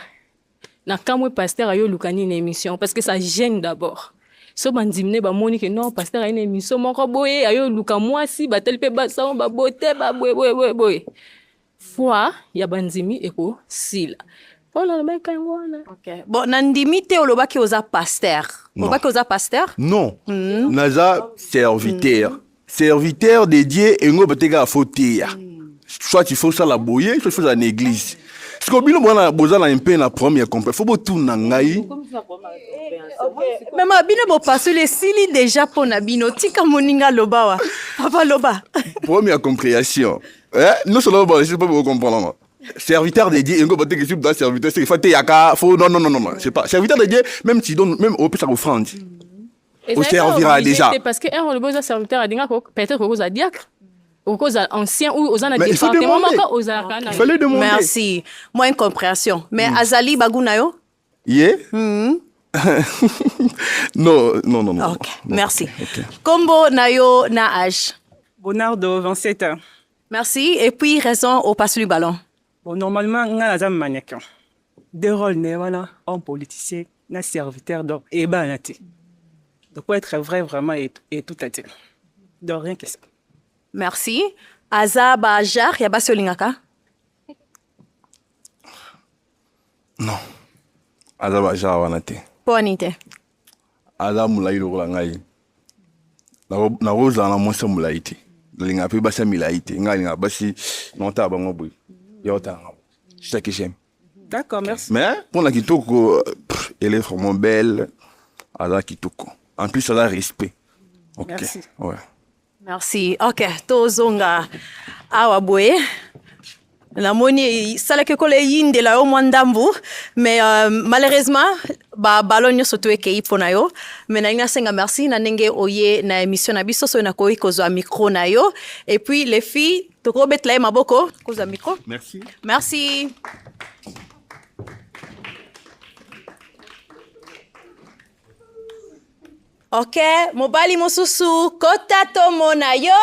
Na kamwe pasteur ayo lukani une émission parce que ça gêne d'abord. So bandimne ba moni que non pasteur a une émission moko boye ayo luka moi si batel pe ba sa ba bote ba boye. Fois ya banzimi eko sila. Voilà le mec OK. Bon nandimi te olobaki oza pasteur. Olobaki oza pasteur? Non. Naza serviteur. Serviteur dédié et ngo betega fautier. Soit il faut ça la boyer, soit il faut ça l'église. Ce que bino bona bozala un peu na première compé. Faut bo tout na ngai. Mais ma bino bo passe les sili déjà pour na bino tika moninga lobawa. Papa loba. Première compréhension. Non seulement bon, je sais pas vous comprendre. Serviteur dédié, un gars qui dans serviteur, c'est fait yaka, faut non, c'est pas serviteur dédié, même si donne même au plus ça offrande. Au servira déjà. Parce que un le besoin serviteur a dinga peut-être aux a diacre. Aux anciens ou aux ana département aux a il fallait demander. Merci. Moi une compréhension. Mais Azali bagunayo? Yeah. Non. OK, merci. Kombo nayo na âge? Bonardo, 27 ans. Merci. Et puis, raison au passe du ballon. Bon, normalement, on a un mannequin. Deux rôles, voilà, homme politicien, un serviteur d'homme. Et ben, Donc, pour être vrai, vraiment, et tout à dire. Donc, rien que ça. Merci. Aza Bajar, ya basi olingaka? Non. Aza Bajar wana te. Po anite? Aza mulai lokola ngai. Nakozala na mwasi mulai te. Nalinga mpe basi ya milai te. Ngai alinga basi nota bango boye. Yota ngabo. C'est ça que j'aime. D'accord, merci. Mais pour la kitoko, elle est vraiment belle. Aza kitoko. En plus, elle a respect. Ok. Merci. Ouais. Merci. Ok, tozonga awa boye. Namoni salake kole yinde la yo mwandambu, mais malheureusement ba ballon nyonso to ekei pona yo. Mais na nga senga merci na ndenge oye na émission na biso so na koyi kozwa micro na yo. Et puis les filles, toko betla maboko kozwa micro. Merci. Merci. Ok, mobali mosusu kota tomona yo.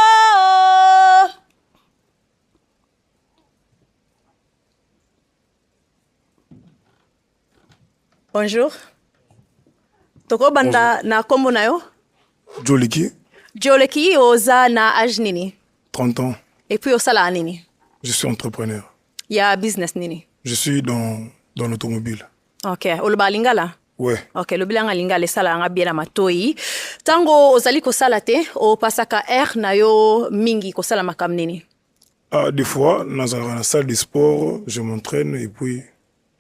Bonjour. Toko banda na kombo na yo? Joliki, Joleki oza na âge nini? 30 ans. Et puis osala nini? Je suis entrepreneur. Ya business nini? Je suis dans l'automobile. Ok, oloba lingala? Ouais. Ok, lobilanga lingala esala nga bien na matoi. Tango ozali kosala te, o pasaka air na yo mingi kosala makam nini? Ah, des fois, dans la salle de sport, je m'entraîne et puis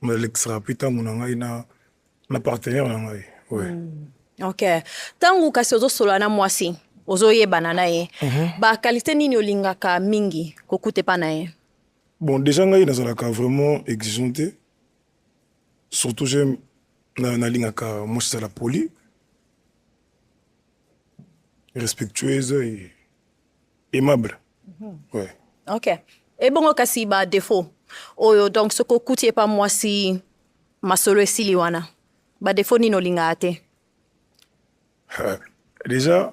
l'extra pita mon na partenaire nangai. Ouais. Ok. Tango kasi ozosola na mwasi, ozoyebana na ye. Ba qualité nini olingaka mingi kokute pa na ye? Bon, déjà ngai nazalaka vraiment exigeanté. Surtout j'aime na lingaka moi c'est la poli, respectueuse et aimable. Ouais. Ok. Et bon kasi ba défaut. Oyo donc soko kuti pa mwasi masolo esili wana. Ba défaut nini olinga ate? Déjà,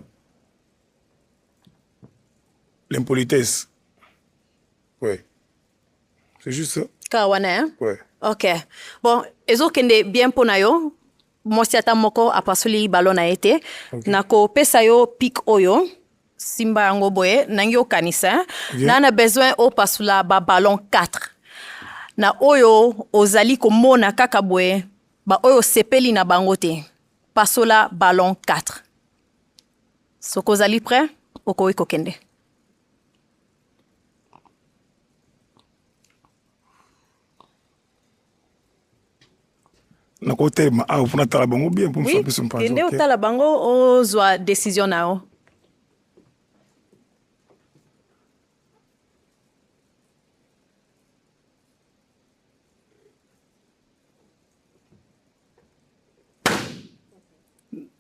l'impolitesse. Ouais. C'est juste ça. Kawana, hein? Ouais. Ok. Bon, ezo kende bien pona yo. Mwasi ata moko apasoli balo na ete. Okay. Nako pesa yo pik oyo. Simba yango boye. Nangi yo kanisa. Okay. Nana besoin o pasula ba ballon 4. Na oyo ozali komona kaka boye. Ba oyo sepeli na bango te. Pasola ballon 4. Soko ozali prêt? Oko iko kende. Nako telema puna tala bango bien pour me faire plus un pas. Kende otala bango ozwa décision nao.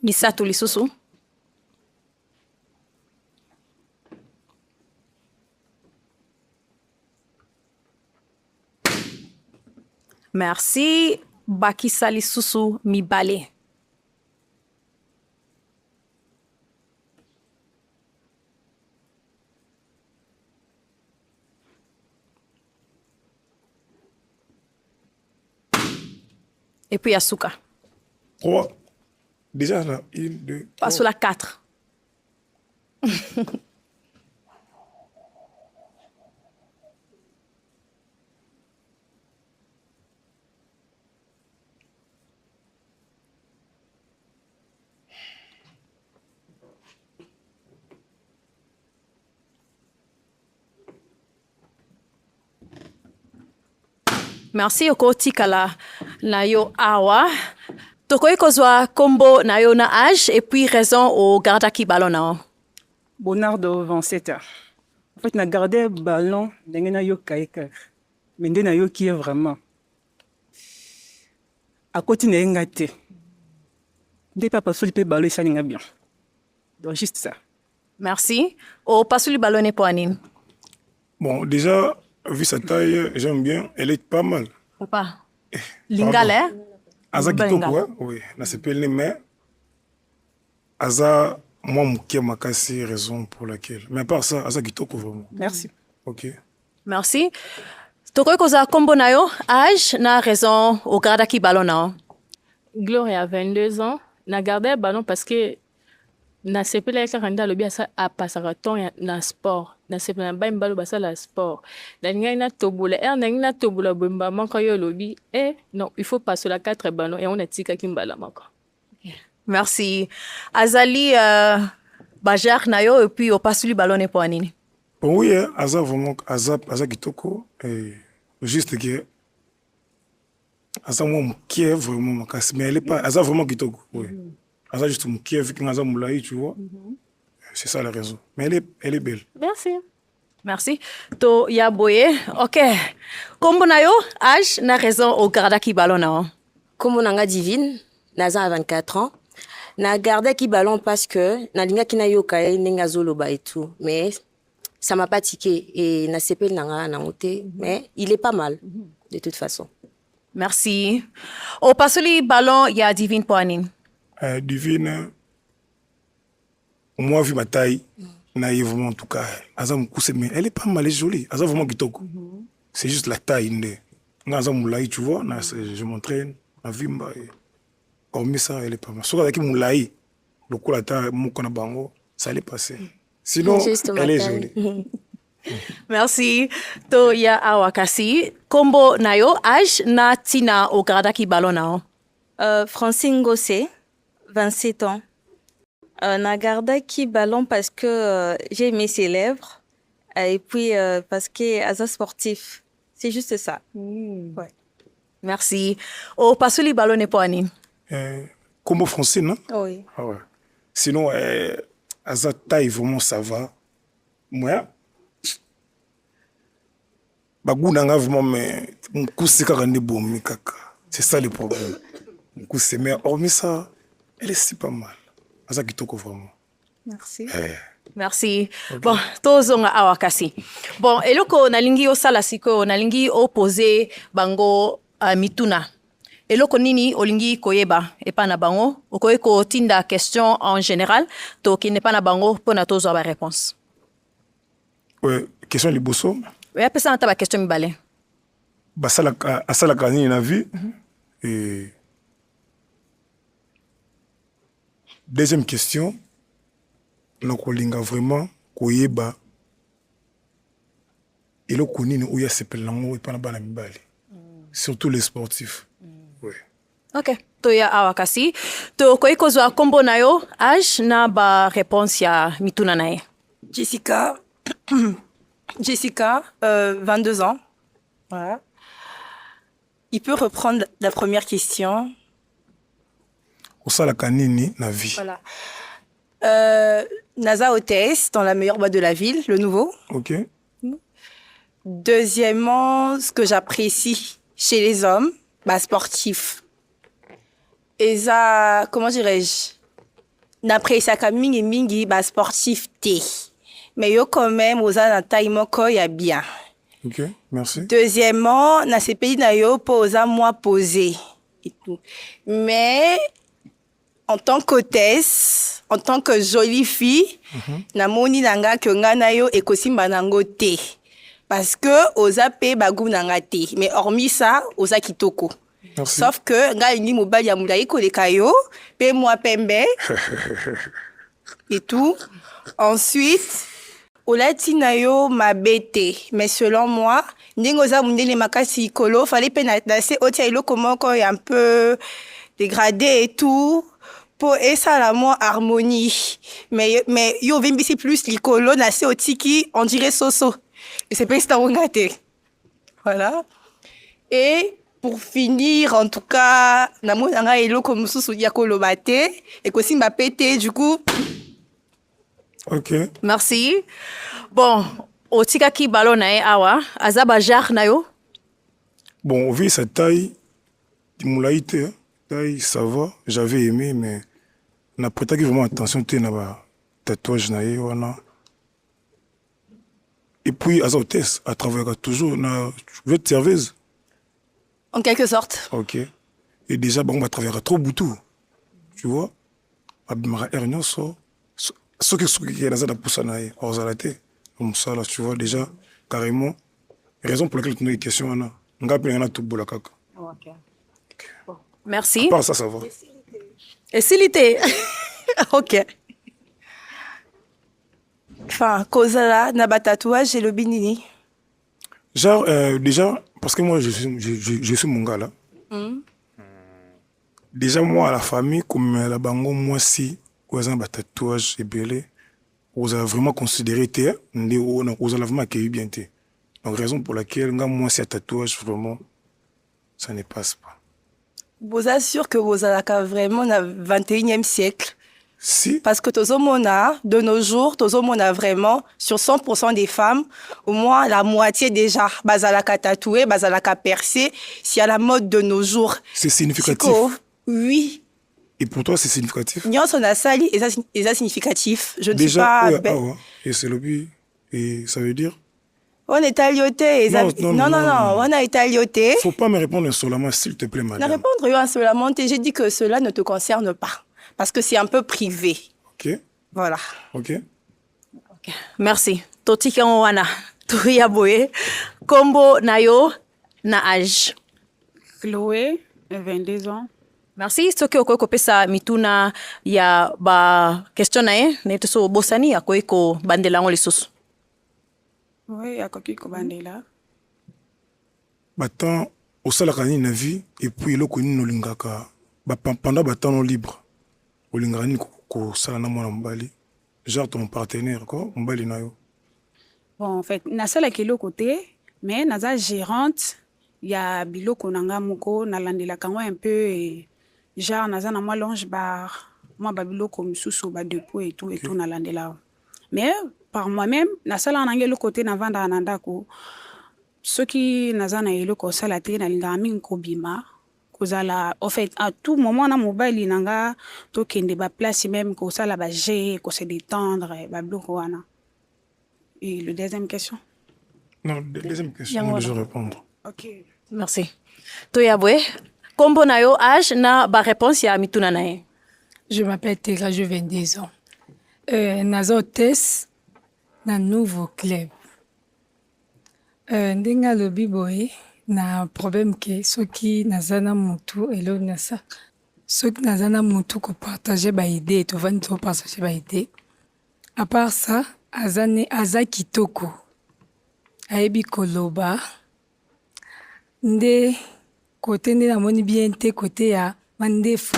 Misatu lisusu. Merci. Bakisa lisusu mibale. Et puis Asuka. 3. Déjà là, 1, 2, 3. Pas sur la 4. Merci oko tikala na yo awa. Tokoy kozwa kombo na yo na âge et puis raison au gardaki ballon na. Bonardo 27 ans. En fait, na gardé ballon ndenge na yo kaika. Mais ndenge na yo qui est vraiment. À côté na ngate. Ndé papa soli pe ballon ça ninga bien. Donc juste ça. Merci. Au pasuli ballon ne poanine. Bon, déjà vu sa taille, j'aime bien, elle est pas mal. Papa. Lingala. Aza kitoko, oui, na sepelne mais Aza moi mukia makasi raison pour laquelle. Mais à part ça, Aza kitoko vraiment. Merci. OK. Merci. Tokoy koza kombo na yo, âge na raison au gardaki ballon na. Gloria a 22 ans. Na gardé ballon parce que nasepela kaka nde alobi apasaka temps na sport nasepela na bai mibali basala sport nalingai natobola nangi natobola boyemba moko yo olobi non il faut pasola 4 ballon yango natikaki mbala moko. Merci. Azali bajar na yo et puis opasuli ballon po anini. Bon oui, aza vraiment aza kitoko et juste que aza moi qui est vraiment makasi mais elle est pas aza vraiment kitoko oui. Aza juste mon qui est vu aza moulai tu vois. C'est ça la raison. Mais elle est belle. Merci. Merci. To ya boye. OK. Kombo na yo âge na raison au garda ki ballon na. Kombo nanga Divine, naza à 24 ans. Na garda ki ballon parce que na linga ki na yoka ndenge azoloba et tout mais ça m'a pas tiqué et na sepel nanga na monté mais il est pas mal de toute façon. Merci. Au pasoli ballon ya Divine Poanin. Divine moi vu ma taille naïvement en tout cas aza mukuse mais elle est pas mal, elle est jolie aza vraiment kitoko. C'est juste la taille ndé. Ngaza moulai tu vois je m'entraîne na vimba et hormis ça elle est pas mal. Soka avec moulai lokola ta mukona bango ça allait passer. Sinon, elle est jolie. Merci. To ya awakasi. Kombo nayo âge na tina au grada ki ballon na. Francine Gossé, 27 ans. Na garda ki ballon parce que j'ai aimé ses lèvres et puis parce que asa sportif. C'est juste ça. Ouais. Merci. Au pasuli ballon ne po ani. Combo français non? Oui. Ah ouais. Sinon Aza taille vraiment ça va. Moi, baguna vraiment mais mkusi kaka ndi bomi kaka. C'est ça le problème. Mkusi mais hormis ça, elle est si pas mal. Aza kitoko vraiment. Merci. Merci. Okay. Bon, tozonga awakasi. Bon, eloko nalingi osala siko nalingi opposer bango mituna. Eloko nini olingi koyeba epa na bango okoye ko tinda question en général to ki ne pa na bango pona tozo ba réponse. Ouais, question liboso. Ouais, apesa na ta ba question mibale. Basala asala kanini na vie et deuxième question nakolinga vraiment koyeba eloko nini oya sepela ngo epa na bana mibale. Surtout les sportifs. Oui. Ok. Toya awakasi. To koiko zwa kombo na yo, âge na ba réponse ya mituna na ye. Jessica. Jessica, 22 ans. Voilà. Il peut reprendre la première question. Osala kanini na vie. Voilà. Naza hôtesse dans la meilleure boîte de la ville, le nouveau. Ok. Deuxièmement, ce que j'apprécie chez les hommes, bah, sportif. Et ça, comment dirais-je, n'apprécie pas mingi mingi, bah, sportif té. Mais yo quand même, aux na taille moko ya bien. Ok, merci. Deuxièmement, na ces pays na yo posa moi posé et tout. Mais en tant qu'hôtesse, en tant que jolie fille, na moni nanga que nga na yo ekosimba nango té. Parce que oza pe bagou nanga té. Mais hormis ça, oza kitoko. Merci. Sauf que nga ni mobile ya moulayi koleka yo, pe moi pembe et tout. Ensuite, olati na yo mabete. Mais selon moi, ndenge oza mundele makasi kolo, fallait pe na se otia iloko moko un peu dégradé et tout. Pour esa la moi harmonie. Mais yo vimbisi plus likolo na se otiki, on dirait soso. Et c'est pas une. Voilà. Et pour finir, en tout cas, namu nanga elo comme sous ya kolobate et que si m'a pété du coup. Ok. Merci. Bon, otika ki ballon na e awa, azaba jar na yo. Bon, vu sa taille, timulaïté, taille ça va, j'avais aimé mais n'a prêté vraiment attention té na ba tatouage na ye wana. Et puis, à hôtesse, à travers toujours, je vais être serveuse. En quelque sorte. Ok. Et déjà, bon, on va travers trop boutou. Tu vois? Abimara Ernio, ce qui est dans la poussanaï, hors à comme ça, là, tu vois, déjà, carrément, raison pour laquelle tu nous as des questions, on a appelé un tout bout la caca. Ok. Merci. À part ça, ça va. Et s'il était. Ok. Enfin, kozala na ba tatouage et le binini. Genre, déjà, parce que moi, je suis mon gars là. Déjà, moi, à la famille, comme la bango, moi, si, vous avez un tatouage et belé, vous avez vraiment considéré, vous avez vraiment accueilli bien. Donc, raison pour laquelle, moi, si un tatouage, vraiment, ça ne passe pas. Vous assure que vous avez vraiment dans le 21e siècle. Si. Parce que Tozomona, de nos jours, Tozomona vraiment, sur 100% des femmes, au moins la moitié déjà, bazalaka tatoué, bazalaka percé, c'est à la mode de nos jours. C'est significatif. Oui. Et pour toi, c'est significatif? Nyon son asali, et ça significatif. Je ne suis déjà, pas... Ouais, ouais. Et c'est le but. Et ça veut dire? On est alioté. Non, on a été alioté. Faut pas me répondre insolemment, s'il te plaît, madame. Ne répondre insolemment, j'ai dit que cela ne te concerne pas. Parce que c'est un peu privé. Ok. Voilà. Ok. Merci. Totika wana. Tuya boye. Kombo nayo na âge. Chloé, 22 ans. Merci. Soki okoki kopesa mituna ya ba question na ye na so bosani akoki kobandela yango lisusu. Oui, akoki kobandela. Batan osalaka nini na vie et puis eloko nini olingaka pendant batano libre olingaka nini kosala na mwana mobali genre ton partenaire quoi mobali na yo. Bon, en fait, nasalaki eloko te mais naza gérante ya biloko nanga moko nalandelaka ngo un peu et genre naza na mwa longe bar mwa babiloko misusu badepo et tout nalandela. Mais par moi-même nasala nanga eloko te navandaka na ndako soki naza na eloko osala te nalingaka mingi kobima kozala en fait à tout moment na mobali nanga tokende baplace même kosala baje kose détendre babiloko wana. Et le deuxième question? Non, deuxième question, je vais répondre. Ok. Merci. Toyabwe, kombo na yo âge na ba réponse ya mituna na ye. Je m'appelle Tega, j'ai 22 ans. Naza hôtesse na nouveau club. Ndenga lobi boye na problème ke soki naza na mutu elo nasa soki naza na mutu ko partager ba idée to vandi to partager ba idée. À part ça, aza kitoko. Ayebi koloba. Nde côté nde namoni bien te côté ya mandefu.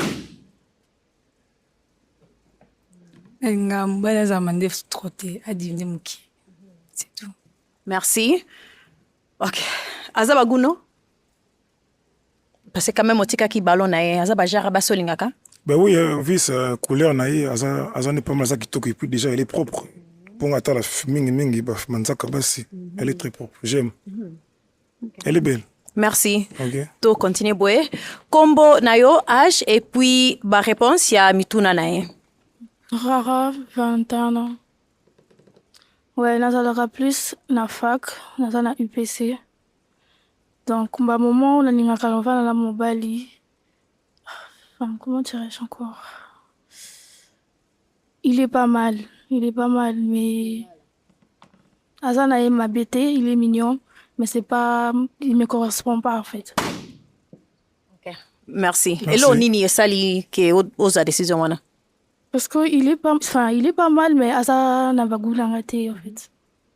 Ngamba za mandefu troté adivine muki. C'est tout. Merci. Ok. Aza baguno? Parce que quand même otika ki ballon na ye, aza bajara basolingaka? Ben oui, vu sa couleur na ye, aza n'est pas mal ça kitoko et puis déjà elle est propre. Pour attendre la mingi ba manzaka basi, elle est très propre. J'aime. Elle est belle. Merci. Ok. To continue boye. Kombo na yo âge et puis ba réponse ya mituna na ye. Rara, 21 ans. Ouais, nazalaka plus na fac, naza na UPC. Donc, bah, moment où on a la mobali. Enfin, comment dirais-je encore? Il est pas mal, mais Azana m'a bêté, il est mignon, mais c'est pas, il me correspond pas en fait. Ok, merci. Et là, nini sali ke oza décision wana? Parce que il est pas mal, mais Asa n'a pas goût en fait.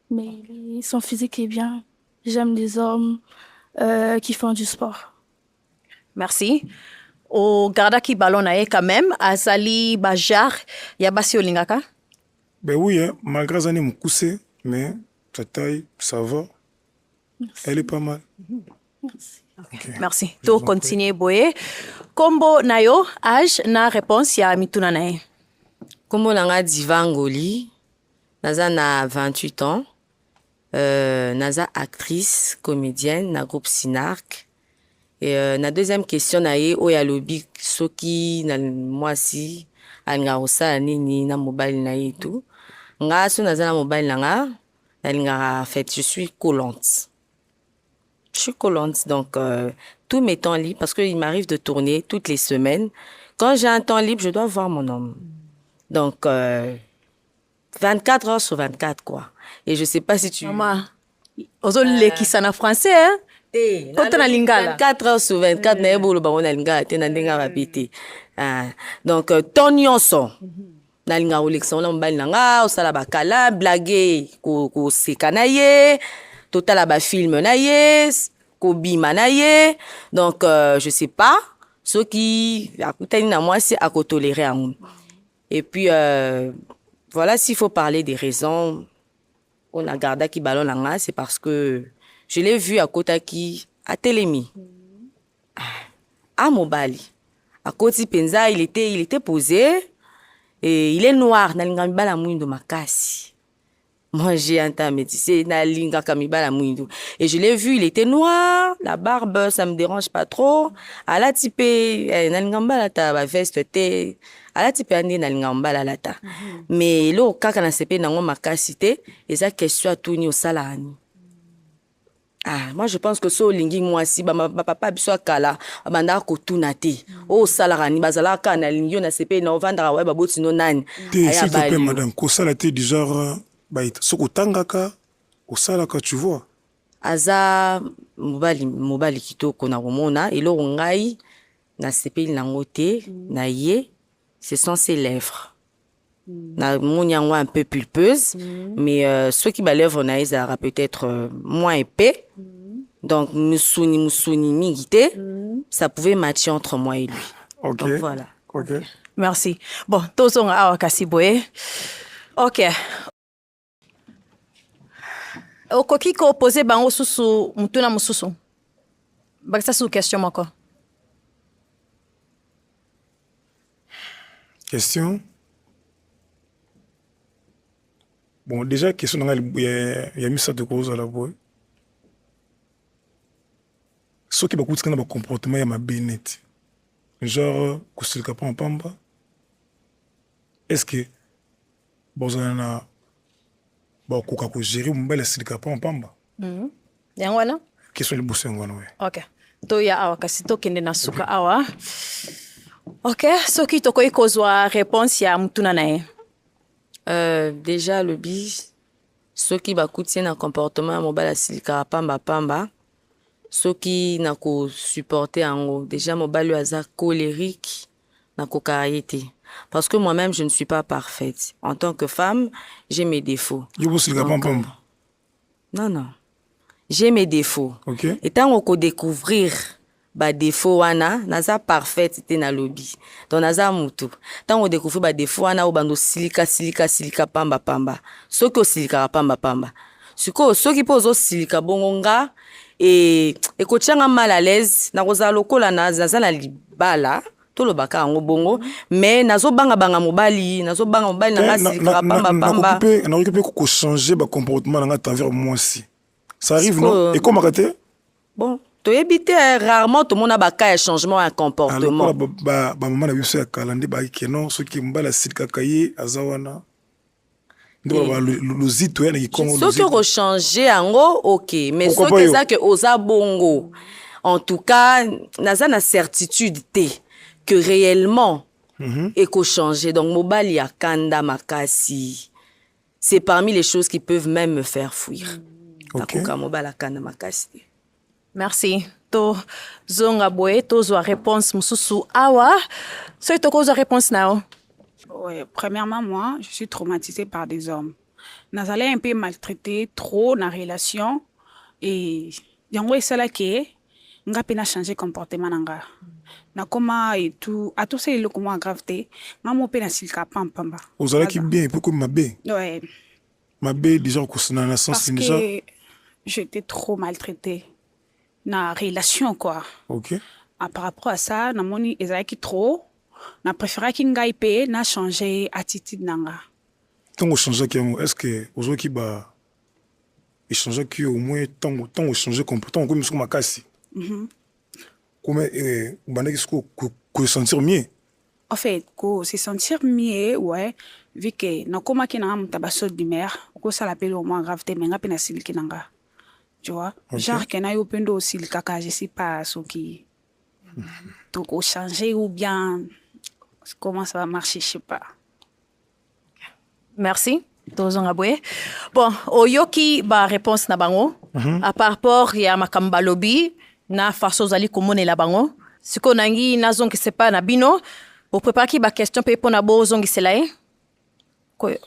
Mais son physique est bien. J'aime les hommes qui font du sport. Merci. Au garda ki ballon na ye quand même, azali bajar ya basi olingaka? Ben oui, hein, malgré ça, me coussé, mais sa taille, ça va. Merci. Elle est pas mal. Merci. Okay. Merci. To continue boye. Kombo na yo, âge na réponse ya mituna na ye. Kombo nanga Divangoli, naza na 28 ans. Naza actrice, comédienne, na groupe Sinark. Et na deuxième question na ye oya lobi soki na mwasi alinga osala nini na mobile na ye tout. Nga so naza na mobile nanga alinga en fait je suis collante. Je suis collante donc tous mes temps libres parce que il m'arrive de tourner toutes les semaines. Quand j'ai un temps libre, je dois voir mon homme. Donc 24 heures sur 24 quoi. Et je sais pas si tu Maman, ozole qui ça en français hein? Quand on a lingala 24 heures sur 24 na yebo lo bango na lingala te na ndenga ba bité. Donc ton nyonso nalinga olekisa ona mobali nanga osala bakala blague koseka na ye totala bafilme na ye kobima na ye donc je sais pas soki akutani na mwasi akotolere yango. Et puis voilà, s'il faut parler des raisons on a gardé qui ballon nanga, c'est parce que je l'ai vu à Kotaki à Télémi à Mobali à Koti Penza, il était posé et il est noir nalinga mibala mwindo makasi. Moi j'ai entendu c'est nalinga kamibala mwindo et je l'ai vu, il était noir, la barbe ça me dérange pas trop, à la type nalinga mbala ta ba veste te à la type andi nalinga mbala lata mais lo kaka na sepe nango makasi te eza question à tout ni osalani. Moi je pense que so lingi mwasi ba papa biso akala banda ko tunate o salarani bazala kana lingi na sepe na ovandra wa baboti no nani s'il te plaît madame ko salate du genre baita soko tangaka o salaka tu vois aza mobali kitoko na komona elo ngai na sepe nango te na ye ce sont ses lèvres. Na mon un peu pulpeuse, mais ceux qui balèvent on a peut-être moins épais. Donc moussouni migité, ça pouvait matcher entre moi et lui. Ok. Donc voilà. Ok. Merci. Bon, tozonga awa kasi boye. Ok. Okoki ko poser bango susu mutuna mususu. Bakisa su question moko. Question. Bon, déjà, question, il y a mis ça de cause à la voix. Ce qui est un comportement, il y a ma bénette. Genre, que pas en pamba. Est-ce que, bon, on a, bon, qu'on gérer, on va laisser le pas en pamba. Yangwana? Question de bosser en ouais. Ok. To ya awa kasi to kende na suka awa. Ok, soki toko ikozwa réponse ya mutuna nae. Déjà le bis ceux qui bakouti na comportement mobile silika pamba ceux qui na ko supporter ango déjà mobile aza colérique na ko carité parce que moi-même je ne suis pas parfaite en tant que femme j'ai mes défauts. Non j'ai mes défauts. Okay. Et tant qu'on découvrir ba défaut wana naza parfaite te na lobby donc naza mutu tant on découvre ba défaut wana obando silika pamba soki osilika pamba siko soki pozo silika bongonga et kochanga mal à l'aise na koza lokola naza na libala to lobaka ngo bongo mais nazo banga mobali na silika pamba na récupérer ko changer ba comportement na travers moi aussi ça arrive non et comment rater bon tu évites rarement tout le monde a un changement un comportement. Alors maman a vu ça calendrier ba non ceux qui mbala silka kaye azawana. Le zito yana qui comme ceux qui ont changé en gros OK mais ceux qui ça que oza bongo en tout cas naza na certitude que réellement et qu'on changer donc mobali ya kanda makasi c'est parmi les choses qui peuvent même me faire fuir. OK. Mobali kanda makasi. Merci. To zonga boye to zo réponse mususu awa. So to ko zo réponse nao. Ouais, premièrement moi, je suis traumatisée par des hommes. Nazalé un peu maltraité trop dans relation et yango esala ke nga pena changer comportement nanga. Na koma et tout à tout c'est le comment gravité, nga mo pena silka pamba. Ozala ki bien pour comme mabé. Ouais. Mabé déjà ko na na sens déjà. Parce que j'étais trop maltraitée. Na relation quoi. OK. Par rapport à ça, na moni ezaki trop, na préféré ki ngai pe na changer attitude nanga. Tant changer ki est-ce que ozo ki ba échanger ki au moins tant changer comportement comme sur makasi. Comment bandaki ko sentir mieux. En fait, ko se sentir mieux ouais, vu que na koma ki na mutabaso d'humeur, ko ça l'appelle au moins gravité mais nga pe na silki nanga. Tu vois, okay. Genre qu'il y a eu plein aussi le caca, je sais pas ce qui donc au changer ou bien comment ça va marcher, je sais pas. Merci. Tozonga boye. Bon, oyoki ba réponse na bango à par rapport ya makamba lobby na façon zali komone la bango. Siko nangi na zongi c'est pas na bino. Pour préparer ba question pe pona bo zongi selae. ouais,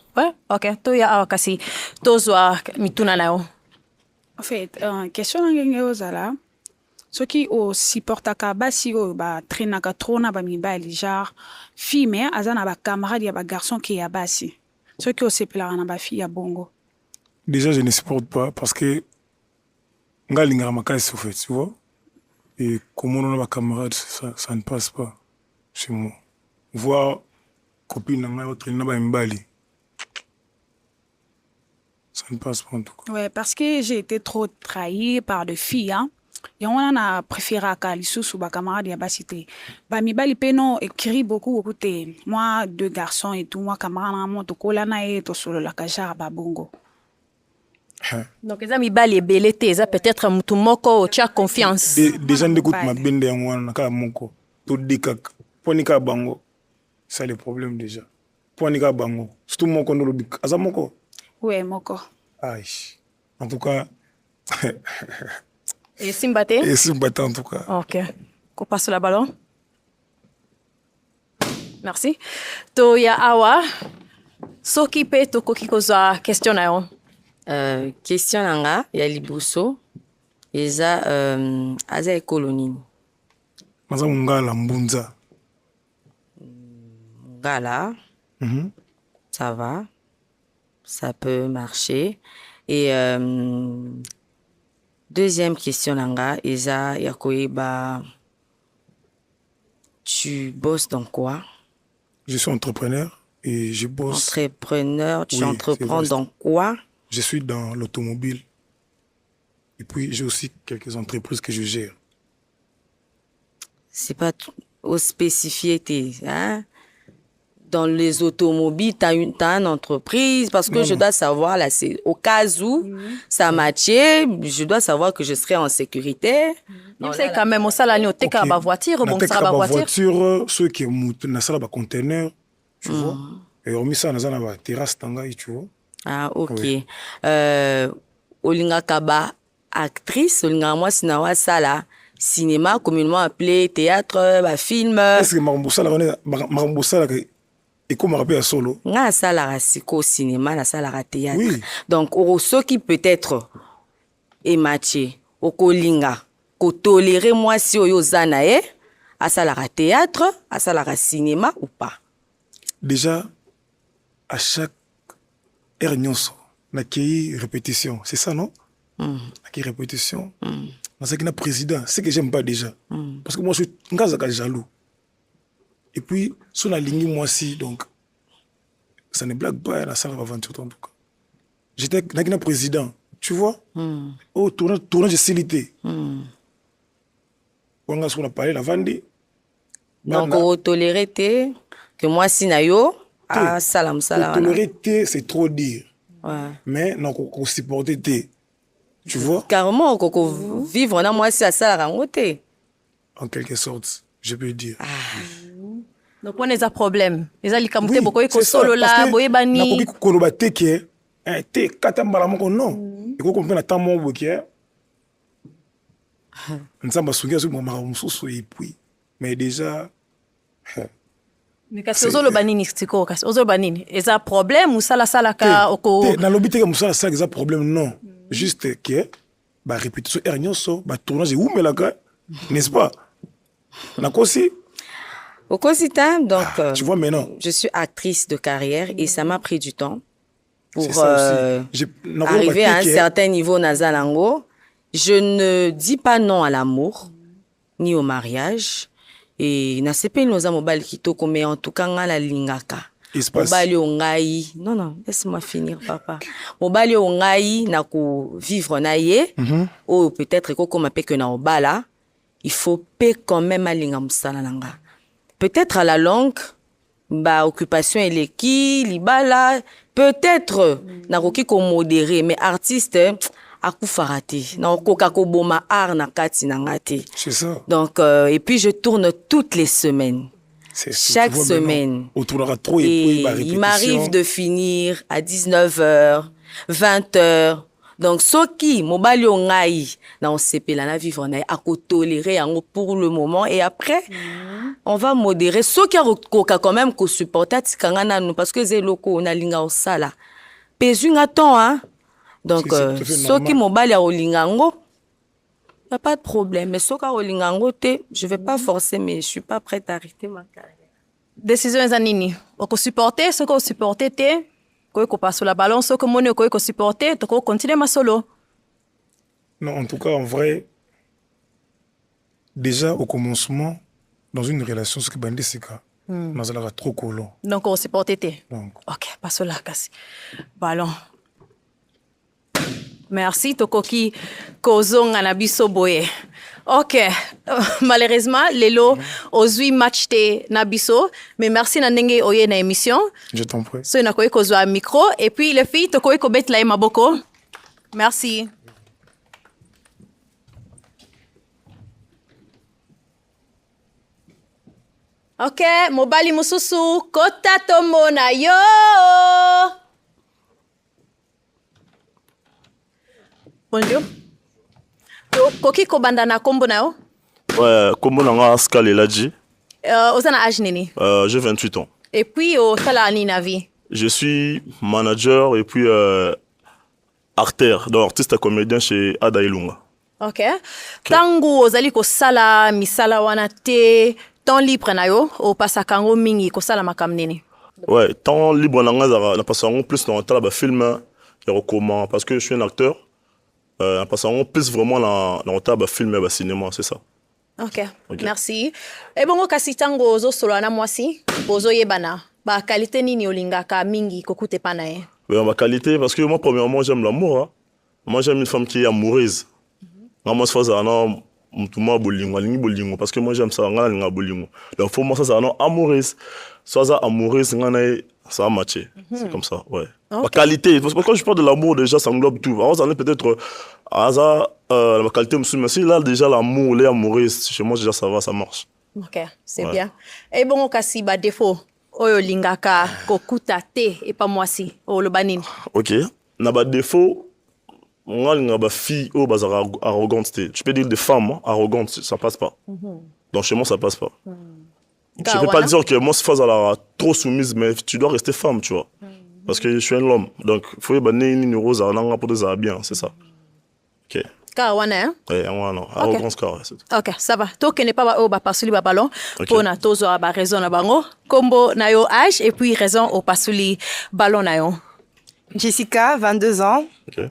ok. Toya awa kasi tozwa mituna na yo. En fait, question ngenge ozala. Soki o supportaka basi o ba traînaka trop na ba mibali genre fille mais azana ba camarade ya ba garçon qui ya basi. Soki o sepelaka na ba fille ya bongo. Déjà, je ne supporte pas parce que nga lingara makasi, au fait, tu vois. Et comment on a ma camarade, ça ne passe pas chez moi. Voir copine nga autre na ba mbali. Ça ne passe pas en tout cas. Ouais, parce que j'ai été trop trahie par des filles, hein. Et on a préféré à l'issue ba camarade ya basi te. Ba mibali peno écrit beaucoup te. Moi deux garçons et tout, moi camarade na mo to kola na e to solo la kajar ba bongo. Donc eza mibali ebele te, eza peut-être mutu moko tu as confiance. Déjà ndécoute ma bende ya ngwana ka moko to dekak. Poni ka bango. C'est le problème déjà. Poni ka bango. Surtout moko ndo lobi. Aza moko. Ouais, moko. Aïe. En tout cas Et Simbate? Et Simbate en tout cas. Ok. Qu'on passe le ballon. Merci. Toya awa. Soki pe to koki kozwa question na yo. Question nanga ya liboso eza aza ekolo nini? Maza mungala mbunza. Mungala. Ça va. Ça peut marcher. Et deuxième question nanga eza ya koyeba tu bosses dans quoi? Je suis entrepreneur et je bosse. Entrepreneur, tu entreprends dans quoi? Je suis dans l'automobile. Et puis, j'ai aussi quelques entreprises que je gère. C'est pas au spécifié, hein? Dans les automobiles, tu as une entreprise, parce que je dois savoir, là, c'est au cas où ça matchait, je dois savoir que je serai en sécurité. Non, c'est quand même au salarié, au teka ba voiture, bon, ça va voiture, ceux qui ont na sala ba conteneur, tu vois. Et on met ça dans la terrasse tangai, tu vois. Ah, ok. Oui. Olinga kaba actrice, olinga moi sinawa sala cinéma communément appelé théâtre, ba film. Est-ce que Marambosala et comment rappelle à solo? Nga sala siko cinéma, na sala théâtre. Oui. Donc ceux qui peut-être est matché, okolinga, ko tolérer moi si oyo zanae, à sala théâtre, à sala cinéma ou pas. Déjà à chaque air nyonso na kei répétition, c'est ça non? Kei répétition. Dans ce qui est président, c'est que j'aime pas déjà. Parce que moi je suis ngazaka jaloux. Et puis sur la ligne moi aussi, donc ça ne blague pas la salle aventure en tout cas. J'étais na président, tu vois? Oh tournage de célité. On a parlé la vende. Donc on tolérer que moi si na yo ah, salam, salam. Tolérer, c'est trop dire. Ouais. Mais non, qu'on supporter, tu vois? Carrément, qu'on vivre, on a moi aussi à ça, en quelque sorte, je peux dire. Ah. Donc, on a des problèmes. Les alicamotés, beaucoup de solo là, boye bani. Na koki koloba teke, te katambala moko non. Et qu'on comprenne tant mon boké. Nsamba sungia sur mon maramususu et puis, mais déjà. Mais kasi ozolo banini tiko kasi ozolo banini eza problème ou sala ka oko na lobby te musala ça eza problème non juste que ba répétition ernyoso ba tournage ou melaka n'est-ce pas na kosi au Cosita donc tu vois maintenant je suis actrice de carrière et ça m'a pris du temps pour arriver à un certain niveau nazalango. Je ne dis pas non à l'amour ni au mariage. Et na sepe noza mobali kitoko mais en tout cas ngala lingaka mobali ongai non laisse-moi finir papa mobali ongai na ko vivre na ye ou peut-être ko koma pe que na obala il faut pe quand même alinga musala nanga peut-être à la longue ba occupation eleki libala peut-être na koki ko modérer mais artiste akoufarate na okoka ko boma art na kati na ngate. C'est ça. Donc et puis je tourne toutes les semaines. Chaque semaine. On tournera trop et puis il m'arrive de finir à 19h, 20h, Donc soki mobali o ngai na on sepela na vivre na ako tolérer yango pour le moment et après on va modérer soki akoka quand même ko supporter tikanga nanu parce que zeloko na linga o sala pezu ngaton hein. Donc soki mobali a olinga ngo y a pas de problème mais soki a olinga ngo te je vais pas forcer mais je suis pas prête à arrêter ma carrière. Décision eza nini? Oko supporter soki o supporter te ko passe la balance soki moni ko supporter to ko continuer ma solo. Non, en tout cas, en vrai, déjà au commencement, dans une relation, ce qui bandit, c'est que nous allons trop collant. Donc, on supporte te. Donc. Ok, passe là, kasi. Ballon. Merci, Tokoki Kozonga na biso boye. Ok, malheureusement, lelo, ozui match te na biso, mais merci na ndenge oye na émission. Je t'en prie. So, na koye kozwa micro, et puis les filles, tokoye ko bet la maboko. Merci. Ok, mobali mususu, kota tomona yo. Bonjour. Koki ko banda na kombo na yo? Ouais, kombo na nga Skale Ladji. Ozana âge nini? J'ai 28 ans. Et puis au sala ni na vie. Je suis manager et puis acteur, donc artiste et comédien chez Ada Ilunga. Ok. Tangu ozali ko sala misala wana te temps libre na yo o pasaka ngo mingi ko sala makam nini? Ouais, temps libre na nga na pasanga plus dans la film et comment parce que je suis un acteur. Na pasanga plus vraiment dans film et cinéma, c'est ça. Ok, merci. Et bon kasi tango ozo solo na mwasi, bozo yebana. Ba qualité nini olingaka mingi kokute pa na ye? Ouais, ma qualité parce que moi premièrement j'aime l'amour. Hein. Moi j'aime une femme qui est amoureuse. Moi je fais un mutuma bolingo, lingi bolingo parce que moi j'aime ça ngana linga bolingo. Donc faut moi ça un amoureuse. Soit amoureuse ngana ça va matcher. C'est comme ça, ouais. Okay. Ma qualité, parce que quand je parle de l'amour déjà ça englobe tout. Alors ça en est peut-être la qualité mais si là déjà l'amour, les amoureuses, chez moi déjà ça va, ça marche. Ok, c'est bien. Et bon kasi ba défaut oyo lingaka kokuta te et pas moi si o le banine. Ok, na ba défaut moi linga ba fille o bazara arrogante te. Tu peux dire des femmes hein, arrogantes, ça passe pas. Donc chez moi ça passe pas. Je peux pas dire que moi c'est phase trop soumise mais tu dois rester femme, tu vois. Parce que je suis un homme. Donc il faut que ni rose nanga pour des bien, c'est ça. OK. Kawana hein? Ouais, non, arrogance carré. OK, ça va. Toi n'est pas au pasuli ba ballon pour na tozo ba raison na bango. Combo na yo âge et puis raison au pasuli ballon na yo. Jessica, 22 ans. OK.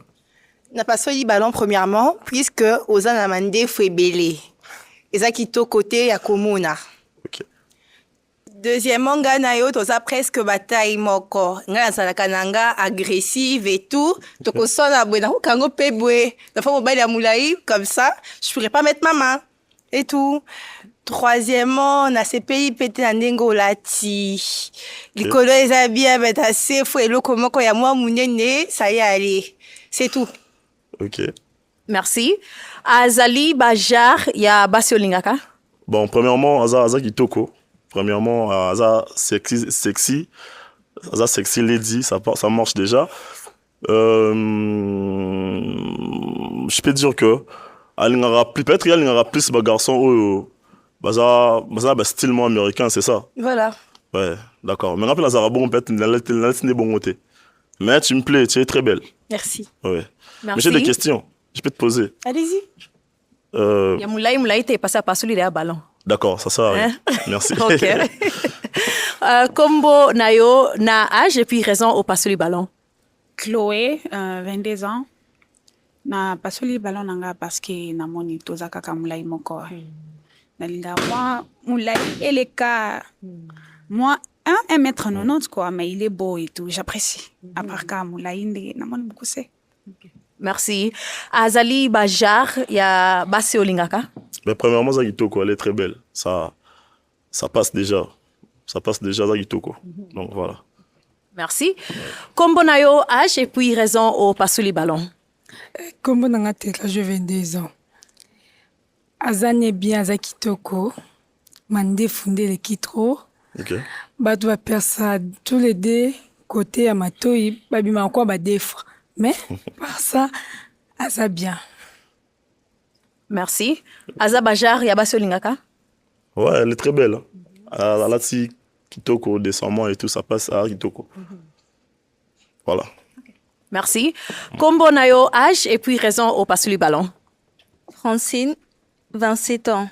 Na pasoli ballon premièrement puisque ozana mande fwebele. Eza kito côté ya komuna. OK. Deuxièmement, ngana yo toza presque bataille moko. Ngana salaka nanga agressive et tout. Toko sona bwe na kango pebwe. Na fa mobile ya moulaï comme ça, je pourrais pas mettre ma main et tout. Troisièmement, na ces pays pété na ndengo lati. Likolo eza bien beta sefo eloko moko ya mwa munene, ça y est allez. C'est tout. OK. Merci. Azali bajar ya basi olingaka. Bon, premièrement, Aza Kitoko. Premièrement, Aza sexy lady, ça marche déjà. Je peux dire que peut-être il y a plus de garçons baza style américain, c'est ça. Voilà. Ouais, d'accord. Mais rappelle Azara bon peut-être n'est bon côté. Mais tu me plais, tu es très belle. Merci. Ouais. Merci. Mais j'ai des questions. Je peux te poser. Allez-y. Ya moulaï t'es passé à passer le ballon. D'accord, ça arrive. Merci. OK. Combo nayo na âge et puis raison au passer le ballon. Chloé, 22 ans. Na pasoli ballon nanga parce que na moni toza kaka moulaï moko. Na linga moi moulaï eleka. Moi 1m90 quoi, mais il est beau et tout, j'apprécie. À part ka moulaï na moni beaucoup c'est. Merci. Azali bajar ya basi olingaka. Mais premièrement Zagitoko, elle est très belle. Ça passe déjà. Ça passe déjà Zagitoko. Donc voilà. Merci. Combo nayo âge et puis raison au pasuli ballon. Combo nanga teka, j'ai 22 ans. Azane bien Zakitoko. Mande fondé le kitro. OK. Bato va faire ça tous les deux côtés à matoi, babima quoi ba defre. Mais par ça, aza bien. Merci. Aza Bajar, Yabasi Olingaka? Ouais, elle est très belle. Hein. Là, si Kitoko, décemment et tout, ça passe à Kitoko. Voilà. Merci. Combo Nayo, âge et puis raison au Pasuli Ballon. Francine, 27 ans.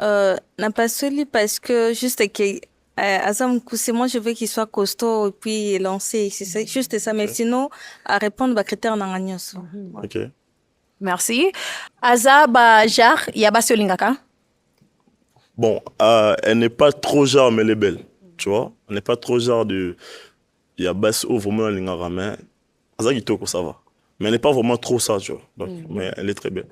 N'a pas celui parce que juste que Azam Koussé, moi je veux qu'il soit costaud et puis lancé. C'est juste ça. Mais sinon, à répondre aux critères dans Ok. Merci. Aza Bajar, Yabasi Olingaka? Bon, elle n'est pas trop genre, mais elle est belle. Tu vois? Elle n'est pas trop genre de. Il y a basse au vraiment dans l'ingara, mais. Aza Kitoko, ça va. Mais elle n'est pas vraiment trop ça, tu vois. Donc, mais elle est très belle.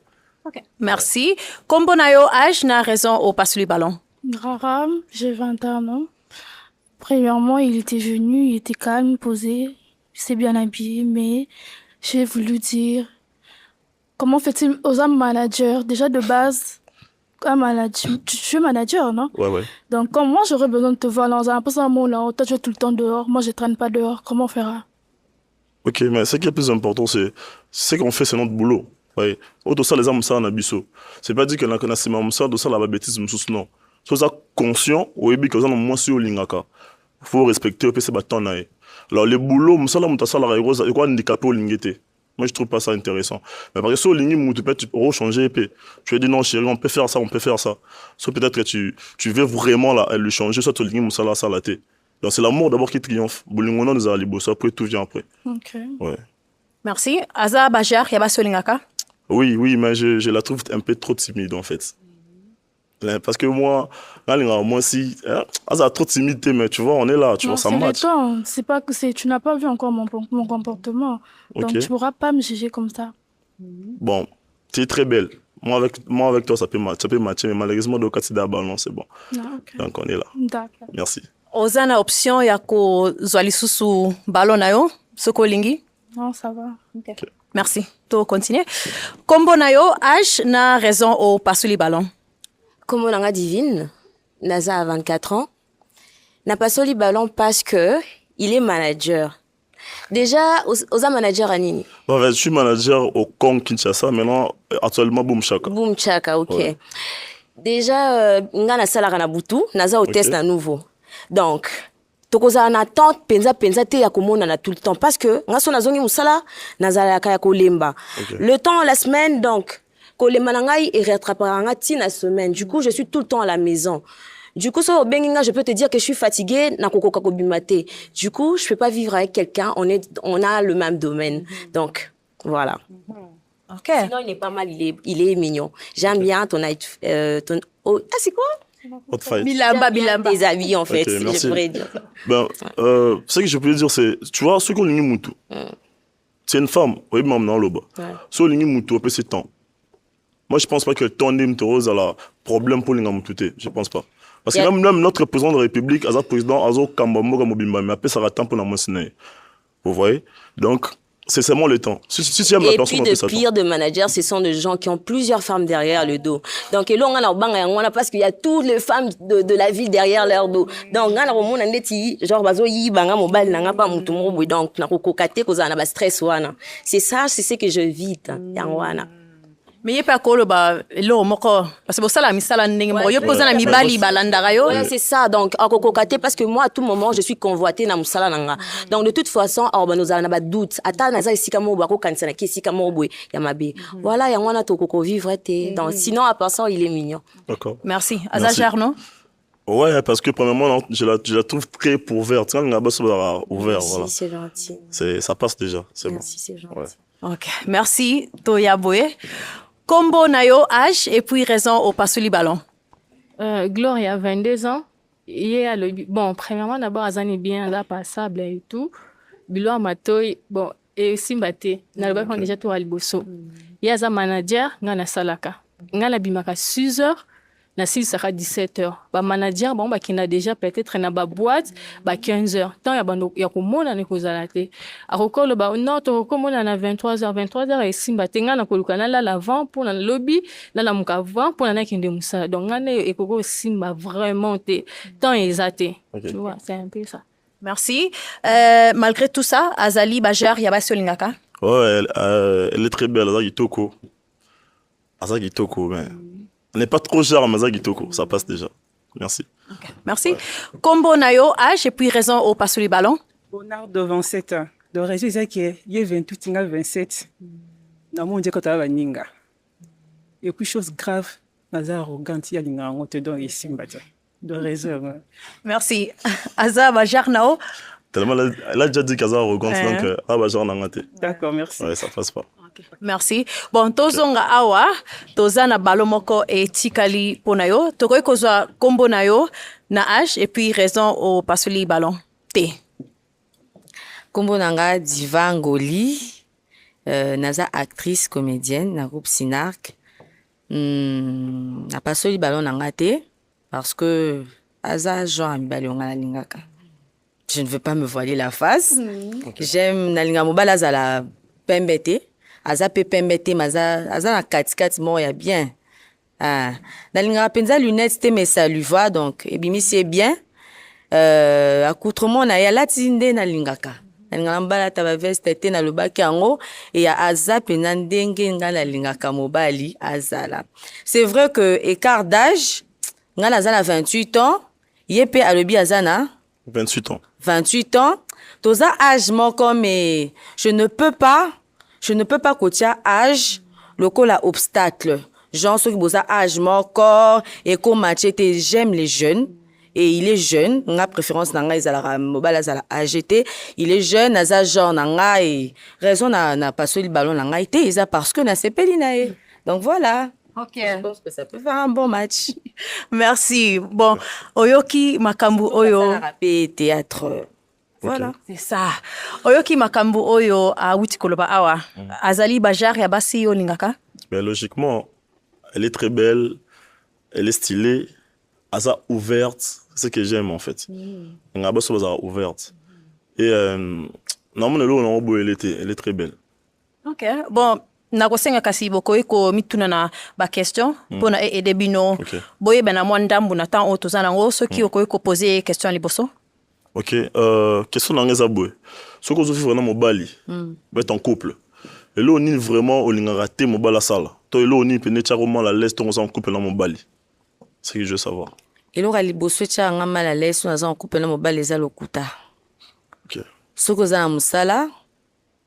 Okay. Merci. Combo Nayo, âge, na raison au Pasuli Ballon. Raram, j'ai 21 ans. Premièrement, il était venu, il était calme, posé, il s'est bien habillé, mais j'ai voulu dire comment fait-il aux hommes managers? Déjà de base, un manager, tu es manager, non? Ouais. Donc, comme moi, j'aurais besoin de te voir dans un peu ça, là, toi, tu es tout le temps dehors, moi, je traîne pas dehors. Comment on fera? Ok, mais ce qui est le plus important, c'est ce qu'on fait, c'est notre boulot. Ouais. Autre ça, les hommes, ça, on a biso. C'est pas dire que l'on connaît ces mêmes ça, de ça, la bêtise, non. Soit ça conscient, ou bien que ça, on a moins sur l'ingaka. Faut respecter, puis c'est bâton. Alors, les boulots, ça, là, on ça, la rose, et quoi, handicapé au lingete. Moi, je trouve pas ça intéressant. Mais parce que sur le ligne, tu peux changer, tu vas dire non, chérie, on peut faire ça, on peut faire ça. Soit peut-être que tu veux vraiment le changer, soit tu ligne, ça, là, ça, la tête. Donc, c'est l'amour d'abord qui triomphe. Boulingona nous a libéré, après, tout vient après. Ok. Ouais. Merci. Aza Bajar, Yabasi Olingaka? Oui, mais je la trouve un peu trop timide, en fait. Parce que moi si, elle a trop de timidité, mais tu vois, on est là, tu vois, ça match. C'est pas que tu n'as pas vu encore mon comportement. Donc, tu pourras pas me juger comme ça. Bon, tu es très belle. Moi, avec toi, ça peut matcher, mais malheureusement, dans le cas de ballon, c'est bon. Ah, okay. Donc, on est là. D'accord. Merci. Ozana option ya ko zwali susu ballon nayo, soko lingi? Non, ça va. Okay. Merci. To continuer. Combo nayo, âge na raison au Pasuli Ballon. Comme on a divine, Naza a 24 ans, n'a pas soli ballon parce que il est manager. Déjà, aux manager à Nini. Bon, je suis manager au Kong Kinshasa, maintenant, actuellement, Boom Chaka. Boom Chaka, ok. Ouais. Déjà, on a salaire na butu, Naza au test à nouveau. Donc, tokoza na attente penza te ya komona na tout le temps parce que ngaso nazongi musala Naza ya kolemba. Le temps la semaine donc kolemba na ngai et rattrapera nga tina semaine. Du coup, je suis tout le temps à la maison. Du coup, so benginga, je peux te dire que je suis fatiguée na kokoka ko bimate. Du coup, je peux pas vivre avec quelqu'un, on a le même domaine. Donc, voilà. OK. Sinon, il est pas mal, il est mignon. J'aime bien ton c'est quoi? Bilamba. Des amis, en fait, okay, je pourrais dire. Ben, ce que je peux dire, c'est, tu vois, ce qu'on lingi mutu, c'est une femme, oui, même dans le bas. Ce qu'on lingi mutu, on peut se temps. Moi, je pense pas que le temps d'Im Rose a la problème pour lingi mutu, je pense pas. Parce que même notre président de la République, Aza président, Azo Kambamo Gamobimba, mais après, ça va temps pour la moissonner. Vous voyez? Donc, c'est seulement le temps. Si la et personne, puis de pire de managers, ce sont des gens qui ont plusieurs femmes derrière le dos. Donc, là, on a parce qu'il y a toutes les femmes de la ville derrière leur dos. Donc, on a genre, donc, stress. C'est ça, c'est ce que je vis. Mais il pas kolo ba lo moko parce que ça la misala ndenge mo yo posa na mibali balanda yo. Ouais, c'est ça. Donc akokokate parce que moi à tout moment je suis convoitée na musala nanga. Donc de toute façon nous avons pas doute. Ata na za isika mo ba ko kanisa na kisika mo boy ya mabe. Voilà ya wana to koko vivre té. Donc sinon à part ça il est mignon. D'accord. Merci. Azajar non? Ouais, parce que premièrement je la trouve très ouverte. Quand on a besoin ouvert, voilà. C'est gentil. Ça passe déjà, c'est bon. Merci, c'est gentil. Ouais. OK. Merci Toya Boye. Combo Nayo, âge et puis raison au Pasuli Ballon. Gloria, 22 ans. Bon, premièrement, d'abord, Azani bien là, passable et tout. Bilo Amatoy, bon, et Simbate, n'a pas déjà tout à l'Iboso. Il y a un manager, n'a salaka. N'a bimaka 6 heures, na 6 sera 17 heures. Ba manager, bon, bah, qui n'a déjà peut-être na ba boîte, bah, 15 heures. Tant ya bando, ya komona ne kozalate. A rekolo, bah, non, to komona na 23 heures et Simbate, na kolukana la l'avant pour le lobby, la mukavant pour la kinde musa. Donc, ngane et koko Simba vraiment te, tant exaté. Tu vois, c'est un peu ça. Merci. Malgré tout ça, Azali Bajar Yabasi Olingaka. Ouais, elle est très belle, Aza Gitoko. Aza Gitoko, mais... Elle n'est pas trop chère, mais Aza Gitoko, ça passe déjà. Merci. Okay. Merci. Combo Nayo, âge et puis raison au passe le ballon. Bonheur de 27 ans. De raison, c'est qu'il y a 28, il y a 27. Dans mon Dieu, quand tu as Ninga. Et puis, chose grave, Aza arrogante, il y a l'Inga, on te donne ici, de raison. Merci. Aza Bajar Nao. Tellement, elle a déjà dit qu'Aza arrogante, donc, Bajar Nangate. D'accord, merci. Ouais, ça passe pas. Merci. Bon, tozonga awa, tozana balomoko et tikali ponayo. Tokoy kozwa kombo nayo na âge et puis raison au pasuli ballon. T. Kombo nanga Diva Ngoli, naza actrice comédienne na groupe Sinark. Na pasuli ballon nanga te parce que aza genre amibali onga na lingaka. Je ne veux pas me voiler la face. J'aime na linga mobala za la pembete. Aza pe pembete maza aza na kati mo ya bien. Ah, na linga penza lunettes te mais ça lui va donc et bimi c'est bien. Accoutrement na ya latinde na lingaka. Na linga mbala ta ba veste te na lobaki yango et ya aza penza ndenge nga na lingaka mobali azala. C'est vrai que écart d'âge nga na za 28 ans, yepe alobi azana 28 ans. 28 ans, toza âge moko mais je ne peux pas kotia âge lokola obstacle. Genre ceux qui bosa âge moko et comme machete, j'aime les jeunes et il est jeune, nga préférence nanga ezala mobala zala AGT, il est jeune aza genre nanga et raison na passo le ballon nanga été eza parce que na sepeli na e. Donc voilà. OK. Je pense que ça peut faire un bon match. Merci. Bon, oyoki makambu oyo rapé théâtre. Voilà. C'est ça. Oyoki makambu oyo a wuti koloba awa. Azali Bajar ya basi yo lingaka? Mais logiquement, elle est très belle, elle est stylée, aza ouverte, c'est ce que j'aime en fait. Nga baso baza ouverte. Et normalement elle est très belle. OK. Bon, nakosenga kasi bokoyi ko mituna na ba question pona ede bino boye bana mwandambu na temps otozana ngo soki okoyi ko poser question liboso. OK, question na ngeza boye. Soko zo vivre na mobali, ba être en couple. Et là on est vraiment au linga raté mobala sala. To là on est pené charoma la laisse ton en couple na mobali. C'est ce que je veux savoir. Et là liboso cha nga mala laisse on en couple na mobali za lokuta. OK. Soko za musala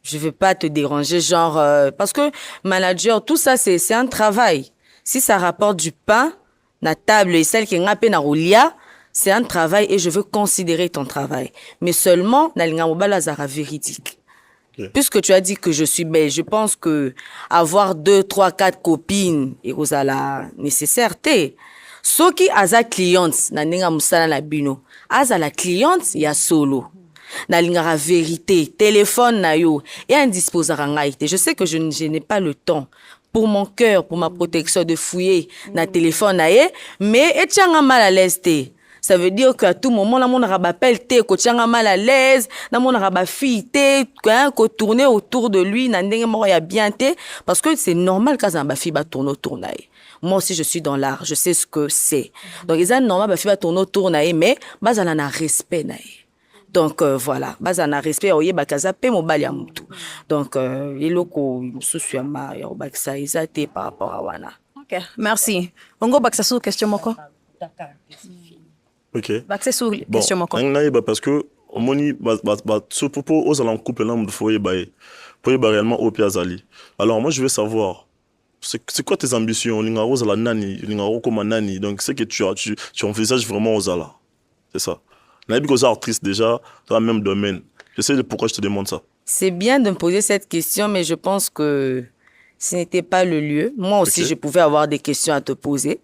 je vais pas te déranger, genre... parce que manager, tout ça, c'est un travail. Si ça rapporte du pain, la table et celle qui est ngapé na roulia, c'est un travail et je veux considérer ton travail. Mais seulement, na linga mobala zara véridique. Puisque tu as dit que je suis belle, je pense que avoir 2, 3, 4 copines, et vous avez la nécessité. Ce qui a la cliente, na ninga musala na bino, a la cliente, il y a solo. Na lingara vérité, téléphone na yo, et indisposera ngaïté. Je sais que je n'ai pas le temps pour mon cœur, pour ma protection de fouiller na téléphone na ye, mais et tianga mal à l'aise te. Ça veut dire qu'à tout moment, na mon arabe appelle te, ko tianga mal à l'aise, na mon arabe fille te, ko tourner autour de lui, na ndenge moro ya bien te, parce que c'est normal quand un fille va tourner autour na ye. Moi aussi, je suis dans l'art, je sais ce que c'est. Donc, ils ont normal, ba fille va tourner autour na ye, mais bazana na respect na ye. Donc voilà, bazana respect oye bakaza pe mobali ya mutu. Donc eloko mususu ya ma ya bakisa ezate par rapport à wana. OK, merci. Ongo bakisa sou question moko. OK. Bakisa sou question moko. Bon, parce que omoni ce propos aux allant couple là de foyer pour réellement au Piazali. Alors moi je veux savoir c'est quoi tes ambitions linga rose la nani linga comme nani. Donc c'est que tu envisages vraiment aux ala. C'est ça. Parce artiste déjà dans le même domaine. Je sais pourquoi je te demande ça. C'est bien de me poser cette question, mais je pense que ce n'était pas le lieu. Moi aussi, je pouvais avoir des questions à te poser.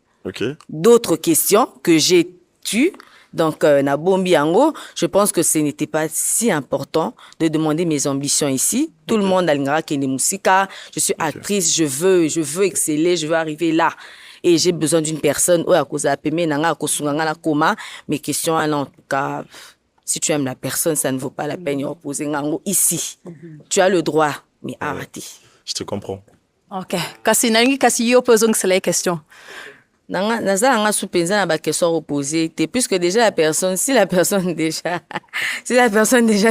D'autres questions que j'ai tues. Donc, Nabombi Yango, je pense que ce n'était pas si important de demander mes ambitions ici. Tout le monde a l'ingara qui est musika. Je suis actrice, je veux exceller, je veux arriver là. Et j'ai besoin d'une personne. Mes questions, en tout cas, si tu aimes la personne, ça ne vaut pas la peine de reposer ici. Tu as le droit, mais arrêtez. Je te comprends. OK. Kasi nangi kasi yo posons la question. naza nanga sous penza na ba question reposée puisque déjà la personne si la personne déjà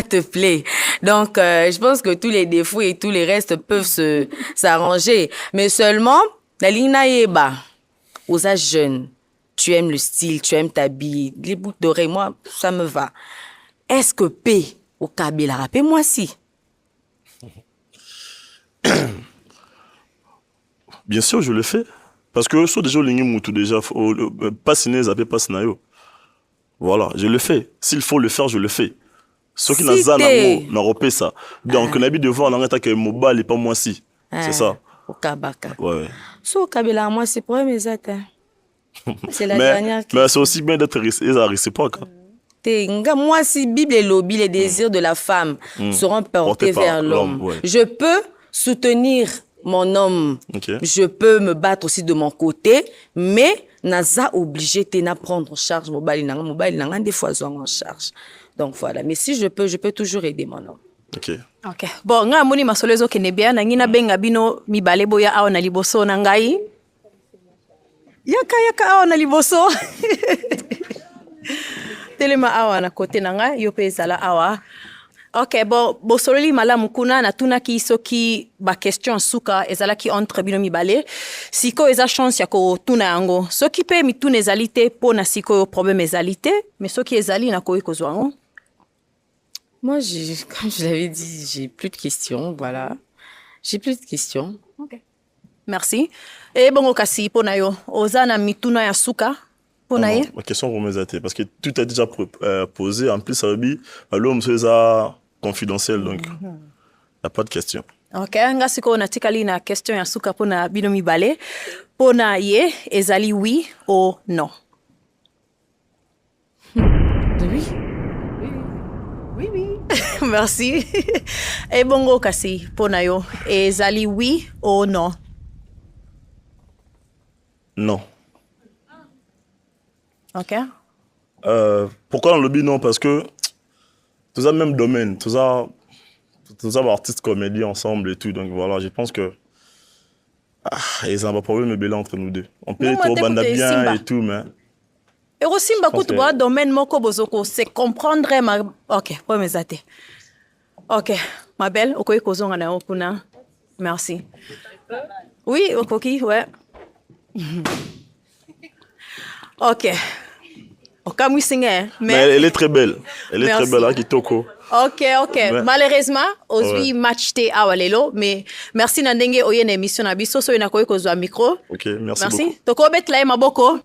te plaît donc je pense que tous les défauts et tous les restes peuvent s'arranger mais seulement la ligne yeba aux âges jeunes tu aimes le style tu aimes t'habiller les boucles d'oreilles moi ça me va est-ce que P au Kabila rappelle moi si bien sûr je le fais. Parce que soit déjà lingi moutou déjà pas signé zappé pas sinayo. Voilà, je le fais. S'il faut le faire, je le fais. Ce qui n'a pas n'a repé ça. Donc on a de voir l'angata que mobile et pas moi si. C'est ça. Au Kabaka. Ouais. So Kabila moi c'est pour mes attes. C'est la dernière. Mais c'est aussi bien d'être réciproque. Moi si Bible et lobby les désirs de la femme seront portés vers l'homme. Ouais. Je peux soutenir mon homme, je peux me battre aussi de mon côté, mais naza obligé de prendre en charge mobile nanga des fois en charge. Donc voilà, mais si je peux toujours aider mon homme. OK. Bon, nga moni masolezo kene bien na ngina benga bino mibale boya awa na liboso na ngai. Yaka awa na liboso. Telema awa na kote na nga yo pe ezala awa. Ok, bon, bosololi malamu kuna na tuna ki soki ba question suka ezalaki entre bino mibale. Siko eza chance ya ko tuna yango. Soki pe mituna ezalite po na siko problème ezalite, mais soki ezali na ko ikozwa yango. Moi, comme je l'avais dit, j'ai plus de questions, voilà. J'ai plus de questions. Ok. Merci. Et bongo kasi po na yo, oza na mituna ya suka. Ma question pour mes athées, parce que tout est déjà posé. En plus, ça veut dire l'homme c'est ça confidentiel, donc il n'y a pas de question. Ok, nga siko na tikali na question ya suka pona bino mibale. Pona ye, ezali oui ou non? Oui. Oui. Merci. Et bongo kasi pona yo, ezali oui ou non? Non. Ok. Pourquoi dans le lobby non? Parce que tout ça même domaine, tout ça artistes comédiens ensemble et tout, donc voilà, je pense que ils ont un problème de entre nous deux. On peut être au banda bien et tout, mais et aussi beaucoup de domaine moko bozoko c'est comprendre ma ok pour mes athées. Ok, ma belle, okoyi kozonga na okuna. Merci. Oui, okoki, ouais. Ok. Mais elle est très belle. Elle est très belle, hein, Kitoko. Ok. Ouais. Malheureusement, aujourd'hui, match te awalelo, mais merci Nandenge Oyen émission na biso so ina koyi kozwa micro. Ok, merci beaucoup. Toko bet la maboko.